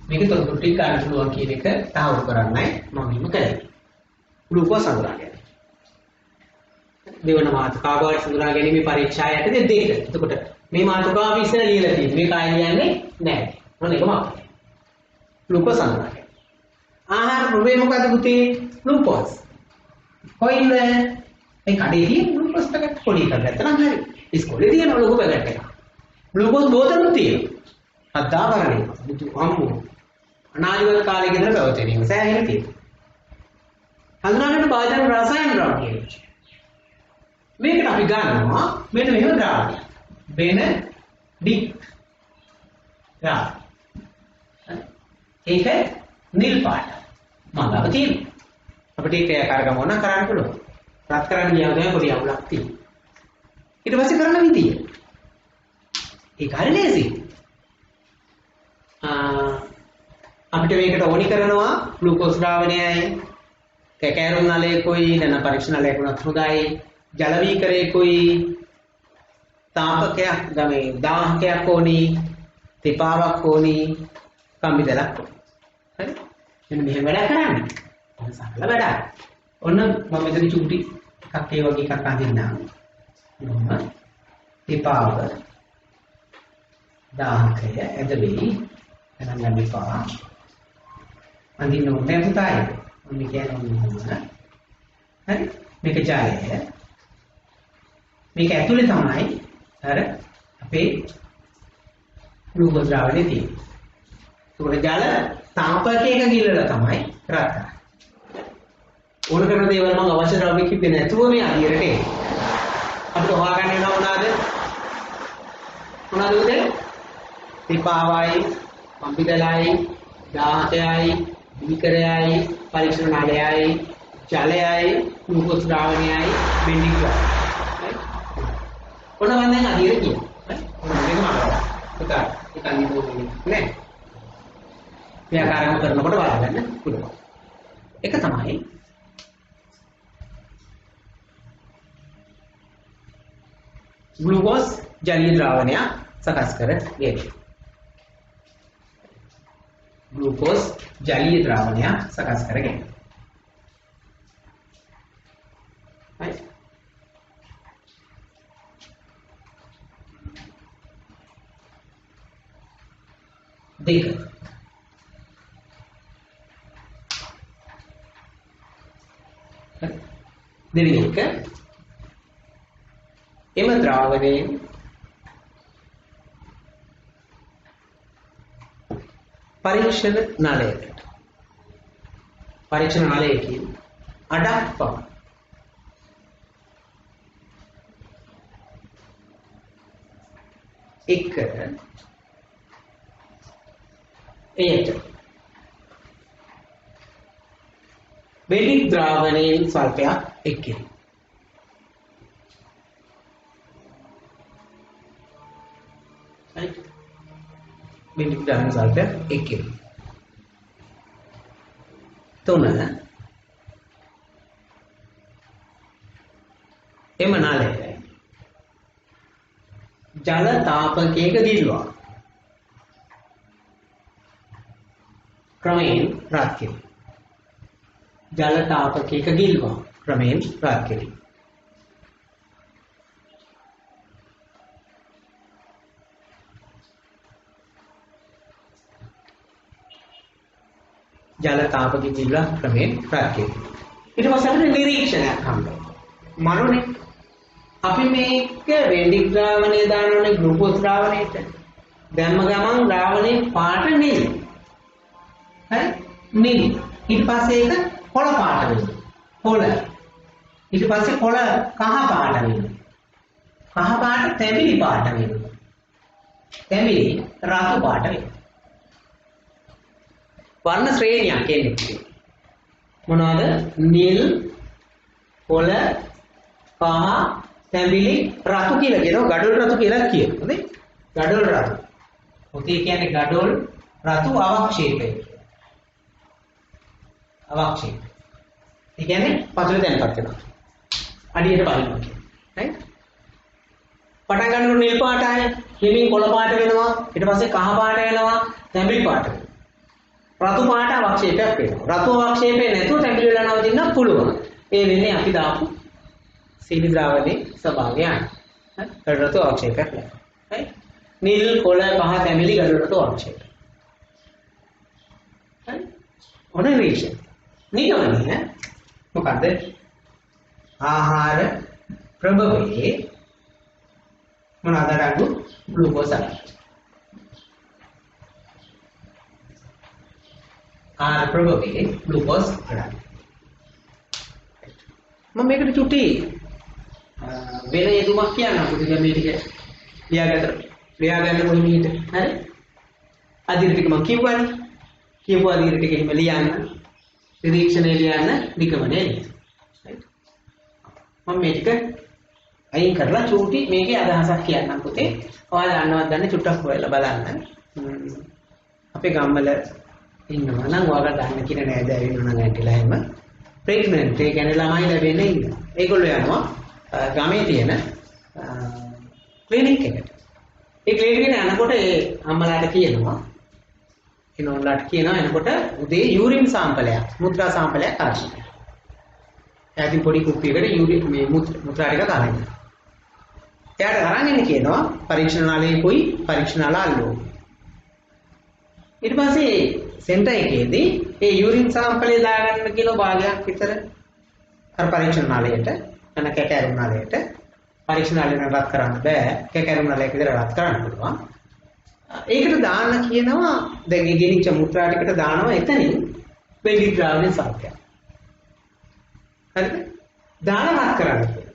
Speaker 1: මේක තොරතුරු ටික ගන්න පුළුවන් කියන එක තහවුරු කරන්නයි මම මෙහෙම කරේ. ග්ලූකෝස් හඳුනා ගැනීම. දෙවන මාතෘකාව හඳුනා ගැනීමේ පරීක්ෂා යටතේ දෙක. එතකොට මේ මාතෘකාව අපි ඉස්සර ලියලා තියෙනවා. මේක ආයෙ ලියන්නේ නැහැ. මොන එකම අපේ. ග්ලූකෝස් හඳුනා ගැනීම. ආහාර ප්‍රභේ මොකද්ද පුතේ? ග්ලූකෝස්. කොයින්ද? මේ කඩේදී ග්ලූකෝස් පැකට් පොඩි එකක් ගත්තා නම් හරි. ඉස්කෝලේ තියෙන ලොකු පැකට් එකක්. ග්ලූකෝස් බෝතලුත් තියෙනවා. අදාවරණේ. බුදු අම්මෝ. අනාදිවල කාලේ ඉඳලා පැවතෙන එක සෑහෙන තියෙනවා. හඳුනාගන්න බාධන රසායන ද්‍රව්‍ය කියනවා. මේකට අපි ගන්නවා මෙන්න මෙහෙම ද්‍රාවණයක්. වෙන ඩික්. ඒක නිල් පාට. මම ළඟ තියෙනවා. අපිට ඒක කරගම ඕන කරන්න පුළුවන්. රත් කරන්න ගියාම තමයි පොඩි අවුලක් තියෙන්නේ. ඊට පස්සේ කරන විදිය. ඒක හරි ලේසි. අපිට මේකට ඕනි කරනවා ග්ලූකෝස් ද්‍රාවණයයි කැකෑරුම් නලයකුයි නැන පරීක්ෂණ නලයකුත් හොඳයි ජල වීකරයකුයි තාපකයක් ගමේ දාහකයක් ඕනි තිපාවක් ඕනි කම්බිදලක් හරි මෙන්න මෙහෙම වැඩ කරන්නේ ඔන්න සරල වැඩක් ඔන්න මම මෙතන චූටි එකක් ඒ වගේ එකක් අඳින්නම් මොනවද තිපාව දාහකය ඇදලි එනම් ලැබිපා අඳින්න ඕනේ පුතායි ඔන්න කියන්නේ හරි මේක ජලය මේක ඇතුලේ තමයි අර අපේ ග්ලූකෝස් ද්‍රාවණය තියෙන්නේ ඒක ජල තාපකයක ගිලලා තමයි රත් කරන්නේ ඕන කරන දේවල් මම අවශ්‍ය ද්‍රව්‍ය කිව්වේ නැතුව මේ අදියරට එන්නේ අපිට හොයාගන්න වෙනව මොනවාද උදේ දීපාවයි පම්පිදලයි දාහකයයි විකරයයි පරීක්ෂණ නාලයයි ජලයයි ග්ලූකෝස් ද්‍රාවණයයි බෙන්ඩික් ද්‍රාවණයයි ඔන්න මම දැන් අදියර කියනවා ඔන්න මේක මම පුතා ඒක අනිත් නේ ව්‍යාකරණ කරනකොට බලන්න පුළුවන් ඒක තමයි ग्लूकोज जलीय द्रावण्य सकस कर घेते ग्लूकोज जलीय द्रावण्य सकस कर घेते देख देख එම ද්‍රාවණයෙන් පරීක්ෂණ නලයකින් අඩක් පමණ එකට එයට බෙලික් ද්‍රාවණයෙන් ස්වල්පයක් එක්කිරි बेलिक द्रावण साल्ट 1 किलो තුන එම නලය ජල තාපකයක ගිල්වා ක්‍රමයෙන් රත් කෙරේ ජල තාපකයක ගිල්වා ක්‍රමයෙන් රත් කෙරේ जल ताप की तीव्र क्रमेण रखे ඊට පස්සේ අපිට නිරීක්ෂණයක් හම්බෙනවා මනෝනේ අපි මේක වෙන්ඩික් ද්‍රාවණය දානෝනේ ග්ලූකෝස් ද්‍රාවණයට දැම්ම ගමන් ද්‍රාවණේ පාට නිල් හරි නිල් ඊට පස්සේ ඒක කොළ පාට වෙනවා කොළ ඊට පස්සේ කොළ කහ පාට වෙනවා කහ පාට තැඹිලි පාට වෙනවා තැඹිලි රතු පාට වෙනවා වර්ණ ශ්‍රේණියක් කියන්නේ මොනවද නිල් කොළ කහ තැඹිලි රතු කියලා කියනවා ගඩොල් රතු කියලා කියනවා හරි ගඩොල් රතු ඔතේ කියන්නේ ගඩොල් රතු අවක්ෂේපය අවක්ෂේපය ඒ කියන්නේ පතුලේ තැන්පත් වෙනවා අඩියට බලනවා කියන්නේ right පටන් ගන්නකොට නිල් පාට ආයේ හිමින් කොළ පාට වෙනවා ඊට පස්සේ කහ පාට වෙනවා තැඹිලි පාට වෙනවා රතු පාට අවක්ෂේපයක් වෙනවා. රතු අවක්ෂේපේ නැතුව තැඹිලි වෙලා නවතින්න පුළුවන්. ඒ වෙන්නේ අපි දාපු සීනි ද්‍රාවණයේ ස්වභාවයයි. හරි? රතු අවක්ෂේපයක් නැහැ. හරි? නිල් කොළ පහ තැඹිලි ගඩොල් රතු අවක්ෂේප. හරි? ඔන්න නිරීක්ෂණය. නිගමනය මොකද්ද? ආහාර ප්‍රභවයේ මොනවාද අඩංගු? ග්ලූකෝස් අඩංගු. ආහාර ප්‍රභවයේ ග්ලූකෝස් අඩංගු. මම මේකට චුටි වෙන යෙදුමක් කියන්නම්. පුදුම මේ ටික ලියාගන්න මොන මිනිහට. හරි? අදිර ටික මම කිව්වනේ. කියපුවා අදිර ටික එහෙම ලියන්න. නිරීක්ෂණය ලියන්න නිගමනය ලියන්න. right? මම මේ ටික අයින් කරලා චූටි මේකේ අදහසක් කියන්නම් පුතේ. ඔයාලා දන්නවද දන්නේ චුට්ටක් හොයලා බලන්න. අපේ ගම්වල ඉන්නවා නම් ඔයාලා දන්න කියන නේද ඇවිල්ලා නම් ඇන්ටිලා එහෙම ප්‍රෙග්නන්ට් ඒ කියන්නේ ළමයි ලැබෙන්නේ ඉන්නවා. ඒගොල්ලෝ යනවා ගමේ තියෙන ක්ලිනික් එකට. ඒ ක්ලිනික් එකට යනකොට ඒ අම්මලාට කියනවා එනෝන්ලාට කියනවා එනකොට උදේ යූරින් සාම්පලයක් මුත්‍රා සාම්පලයක් අරන්. එයාකින් පොඩි කුප්පියකට යූරින් මේ මුත්‍රා ටික ගන්න. එයාට අරන් ඉන්න කියනවා පරීක්ෂණාලයේ කොයි පරීක්ෂණාල අල්ලෝ. ඊට පස්සේ සෙන්ටර් එකේදී ඒ යූරින් සාම්පලේ දාගන්න කිලෝ භාගයක් විතර අර පරීක්ෂණාලයට අන කැකරුණාලයට පරීක්ෂණාලයෙන් රත් කරන්න බෑ. කැකරුණාලයක විතර රත් කරන්න පුළුවන්. ඒකට දාන්න කියනවා දැන් මේ ගෙනිච්ච මුත්‍රා ටිකට දානවා එතනින් වෙලි ද්‍රාවණය සාක්කයක්. හරිද? දාන රත් කරන්න කියනවා.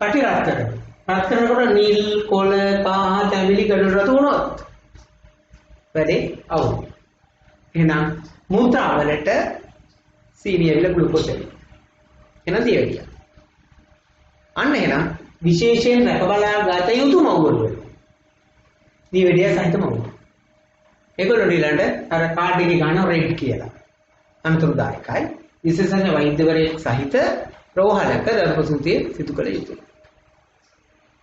Speaker 1: කටි රත් කරනවා. රත් කරනකොට නිල් කොළ පහ තැඹිලි ගඩොල් රතු වුණොත් වැඩේ අවුල්. එහෙනම් මුත්‍රා වලට සීනි ඇවිල්ලා ග්ලූකෝස් ඇවිල්ලා. එහෙනම් දියවිලා. අන්න එහෙනම් විශේෂයෙන් රැකබලා ගත යුතු මව්වරු. දියවිඩිය සහිත මව්වරු. ඒගොල්ලෝ ඊළඟට අර කාඩ් එකේ ගන්න රේට් කියලා. අනුතරදායකයි. විශේෂඥ වෛද්‍යවරයෙක් සහිත රෝහලක දරපසුතිය සිදු කළ යුතුයි.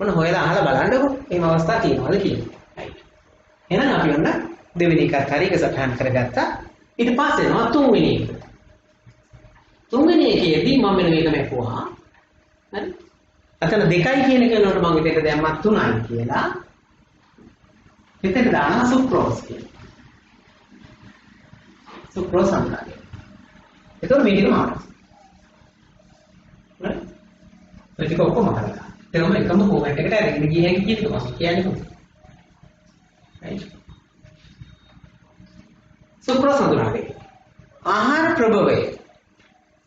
Speaker 1: මොන හොයලා අහලා බලන්නකො මේ අවස්ථා තියෙනවද කියලා. right. එහෙනම් අපි ඔන්න දෙවෙනි එකත් හරි එක සටහන් කරගත්තා. ඊට පස්සේ යනවා තුන්වෙනි එක. තුන්වෙනි එකේදී මම මෙන්න මේක මැකුවා. හරි? අතන 2යි කියන එක නෝට මම හිතේට දැම්මත් 3යි කියලා. මෙතන දානවා සුක්‍රෝස් කියලා. සුක්‍රෝස් අන්තරය. එතකොට මේක මාරු. හරි? ඒක ඔක්කොම කරලා. ඒකම එකම ෆෝමැට් එකට අරගෙන ගිය හැකි කියන එක මම කියන්නේ කොහොමද? right. සුක්‍රෝස් හඳුනාගන්න.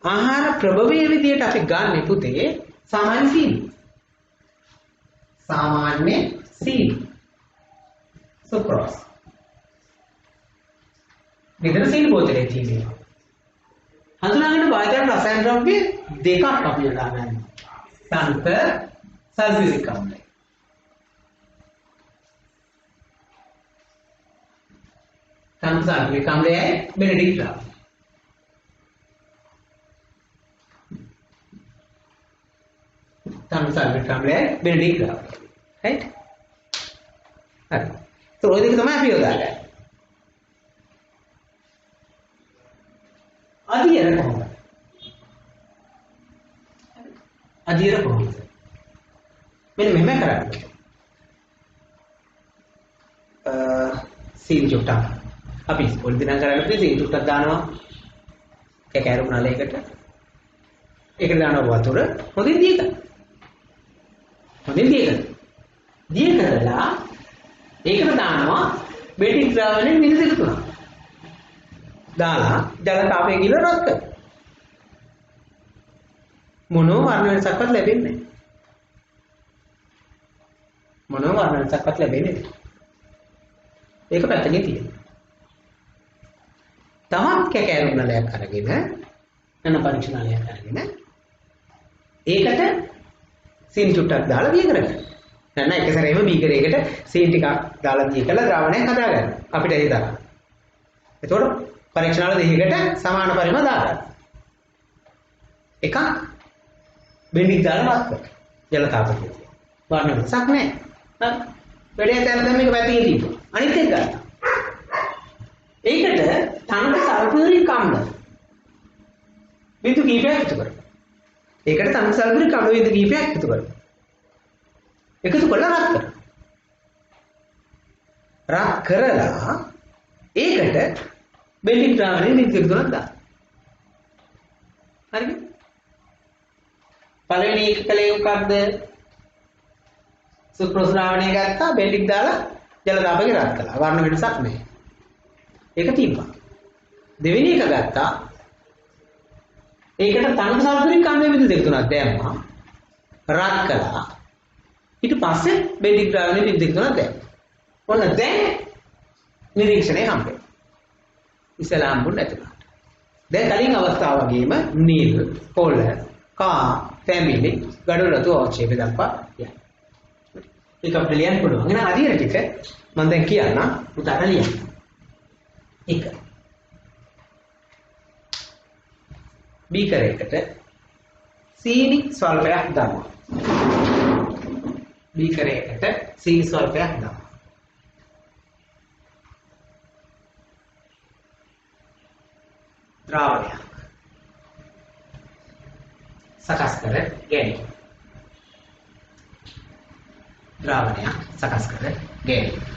Speaker 1: ආහාර ප්‍රභවයේ විදියට අපි ගන්න පුතේ සාමාන්‍ය සීනි. සාමාන්‍ය සීනි. සුක්‍රෝස්. මෙතන සීනි බෝතලේ තියෙනවා. හඳුනාගන්න වායතන රසායන ද්‍රව්‍ය දෙකක් අපි යොදාගන්නවා. සල්ෆර් සල්ෆියුරික් අම්ලය. සල්ෆියුරික් අම්ලයයි බෙනඩික්ට් ද්‍රව්‍ය. සල්ෆියුරික් අම්ලයයි බෙනඩික්ට් ද්‍රව්‍ය. right? හරි. તો ඔය දෙක තමයි අපි යොදාගන්නේ. අදියර කොහොමද? අදියර කොහොමද? මෙන්න මෙහෙම කරන්නේ. සීනි චුට්ටක්. අපි ඉස්කෝලේ දිනම් කරන්නේ සීනි චුට්ටක් දානවා. කැකෑරුම් නලයකට. ඒකට දානවා වතුර. හොඳින් දීක. දී කරලා ඒකට දානවා බෙටික් ද්‍රාවණයෙන් මිනිස් තුනක්. දාලා ජල තාපයේ ගිල රත් කර. මොනෝ වර්ණ වෙනසක්වත් ලැබෙන්නේ නැහැ. මොනෝ වර්ණ වෙනසක්වත් ලැබෙන්නේ නැහැ. ඒක පැත්තකින් තියෙනවා. තවත් කැකෑරුම් නලයක් අරගෙන යන පරීක්ෂණාලයක් අරගෙන ඒකට සීනි චුට්ටක් දාලා දිය කරගන්න. නැත්නම් එක සැරේම බීකරයකට සීනි ටිකක් දාලා දිය කළා ද්‍රාවණයක් හදාගන්න. අපිට ඒ තරම්. එතකොට පරීක්ෂණාල දෙකකට සමාන පරිම දාගන්න. එකක් බෙන්ඩික් දාලා වත් කරගන්න. ජල තාපකයේ. වර්ණ වෙනසක් නැහැ. හරි. වැඩේ දැන් මේක පැත්තකින් තියපුවා. අනිත් එක ගන්න. ඒකට තනක සල්ෆියුරික් අම්ල බිඳු කීපයක් එකතු කරගන්න. ඒකට තනක සල්ෆියුරික් අම්ල බිඳු කීපයක් එකතු කරගන්න. එකතු කරලා රත් කරන්න. රත් කරලා ඒකට බෙල්ලික් ද්‍රාවණය විදිහට තුනක් දාන්න. හරිද? පළවෙනි එක කලේ මොකක්ද? සුක්‍රෝස් ද්‍රාවණය ගත්තා බෙල්ලික් දාලා ජල දාපේ රත් කළා. වර්ණ වෙනසක් නැහැ. ඒක තිබ්බා. දෙවෙනි එක ගත්තා. ඒකට තනු සල්ෆරික් අම්ලයේ විදු දෙක තුනක් දැම්මා. රත් කළා. ඊට පස්සේ බෙල්ලික් ද්‍රාවණය විදු දෙක තුනක් දැම්මා. ඔන්න දැන් නිරීක්ෂණය හම්බෙයි. ඉස්සලා හම්බුනේ නැතුණා. දැන් කලින් අවස්ථාව වගේම නිල්, පොළ, කා, තැඹිලි, ගඩොල් රතු අවශ්‍යක දක්වා යයි. ඒක අපිට ලියන්න පුළුවන්. එහෙනම් අදියර ටික මම දැන් කියන්නම් උදාහරණ ලියන්න. 1. බීකරයකට සීනි ස්වල්පයක් දානවා. බීකරයකට සීනි ස්වල්පයක් දානවා. ද්‍රාවණයක් සකස් කර ගැනීම. ද්‍රාවණයක් සකස් කර ගැනීම.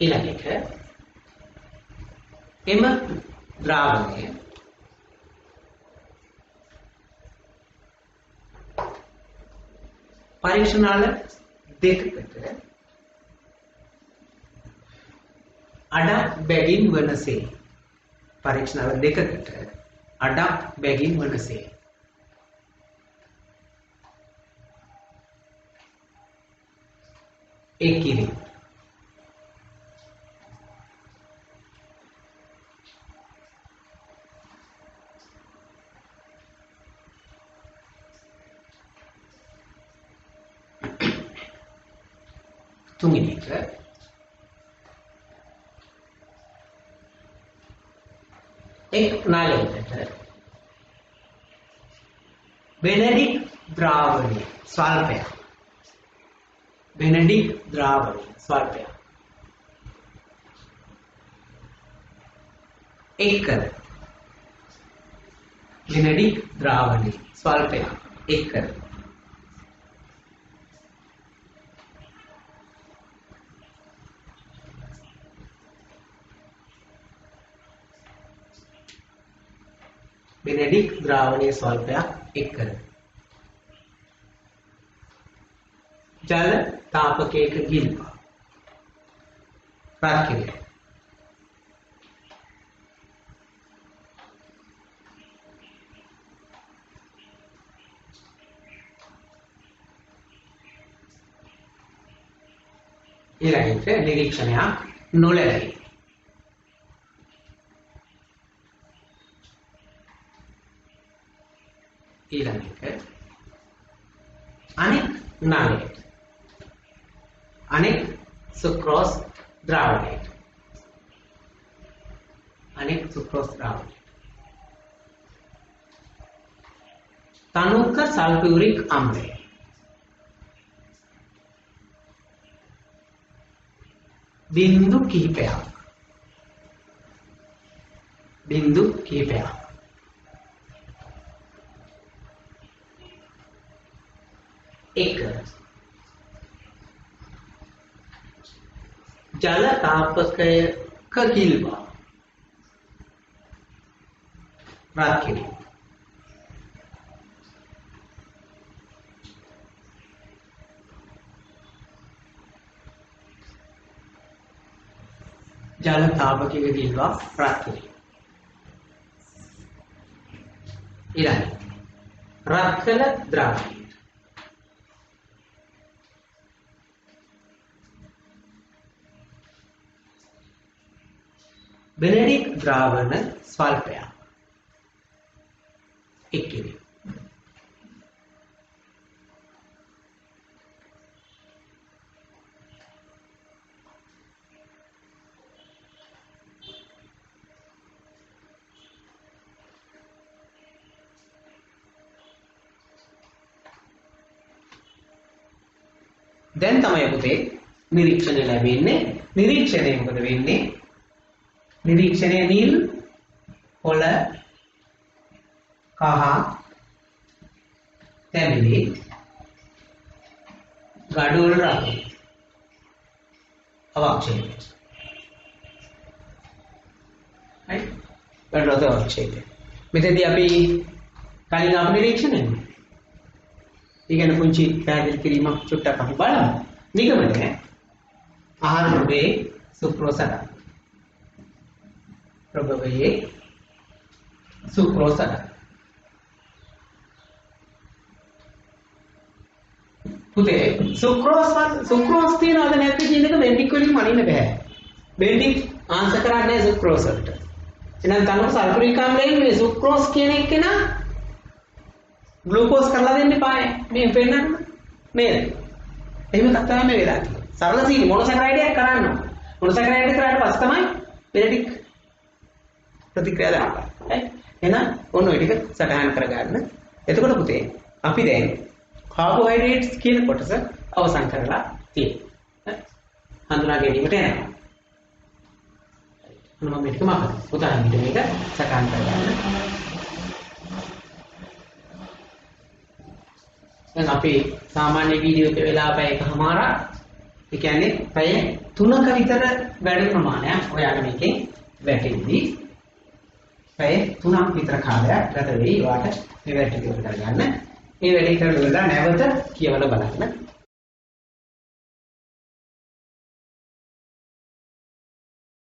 Speaker 1: ඊළඟට එම ද්‍රාවණය පරීක්ෂණාල දෙකකට අඩක් බැගින් වනසේ පරීක්ෂණාල දෙකකට අඩක් බැගින් වනසේ එකිරි තුන්වෙනි එක එක් නාලයකට බෙනඩික් ද්‍රාවණය ස්වල්පයක් බෙනඩික් ද්‍රාවණය ස්වල්පයක් එක බෙනඩික් ද්‍රාවණය ස්වල්පයක් එක බෙනඩික් ද්‍රාවණයේ ස්වල්පයක් එක් කර ජල තාපකයක ගිල්වා රත් කිරීම. ඊළඟට නිරීක්ෂණයක් නොලැබේ. ඊළඟට අනෙක් නාලයට අනෙක් සුක්‍රෝස් ද්‍රාවණයට අනෙක් සුක්‍රෝස් ද්‍රාවණයට තනුක සල්ෆියුරික් අම්ලය බින්දු කිහිපයක් එක ජල තාපකයක ගිල්වා රත් කිරීම. ජල තාපකයක ගිල්වා රත් කිරීම. ඊළඟ රත් කළ ද්‍රව්‍ය බෙනඩික් ද්‍රාවණ ස්වල්පයක් එක් කිරීම. දැන් තමයි පුතේ නිරීක්ෂණය ලැබෙන්නේ. නිරීක්ෂණය මොකද වෙන්නේ? නිරීක්ෂණය නිල්, පොළ, කහ තැඹිලි ගඩොල් රතු අවක්ෂේපය. හරි ගඩොල් රතු අවක්ෂේපය. මෙතෙන්දී අපි කලින් අප නිරීක්ෂණය ඉගෙන පුංචි පැහැදිලි කිරීමක් චුට්ටක් අපි බලමු. නිගමනය ආහාර ප්‍රභවයේ සුක්‍රෝසඩ ප්‍රභවයේ සුක්‍රෝසඩ පුතේ සුක්‍රෝස් තියනවද නැද්ද කියන එක බෙන්ඩික් වලින් මනින්න බෑ. බෙන්ඩික් ආන්සර් කරන්නේ සුක්‍රෝස් වලට. එහෙනම් තනකො සල්ෆරික් ආම්ලයෙන් මේ සුක්‍රෝස් කියන එක නා ග්ලූකෝස් කරලා දෙන්න එපානේ. මේ පෙන්නන්න නේද? එහෙම තමයි මේ වෙලා තියෙන්නේ. සරල සීනි මොනොසැකරයිඩ් එකක් කරන්න ඕන. මොනොසැකරයිඩ් කරාට පස්සේ තමයි බෙනඩික් ප්‍රතික්‍රියා දාන්න. හරි? එහෙනම් ඔන්න ඔය ටික සටහන් කරගන්න. එතකොට පුතේ අපි දැන් කාබෝහයිඩ්‍රේට්ස් කියන කොටස අවසන් කරලා තියෙනවා. හඳුනා ගැනීමට යනවා. මම මේක මම උදාහරණයක් මේක සටහන් කරගන්න. දැන් අපි සාමාන්‍ය වීඩියෝ එක වෙලා පැය එකමාරක් ඒ කියන්නේ පැය 3ක විතර වැඩ ප්‍රමාණයක් ඔයාලා මේකෙන් වැටෙන්නේ. පැය 3ක් විතර කාලයක් ගත වෙයි. ඔයාලට මේ වැඩ ටික කරගන්න. මේ වැඩේ කරලා නැවත කියවලා බලන්න.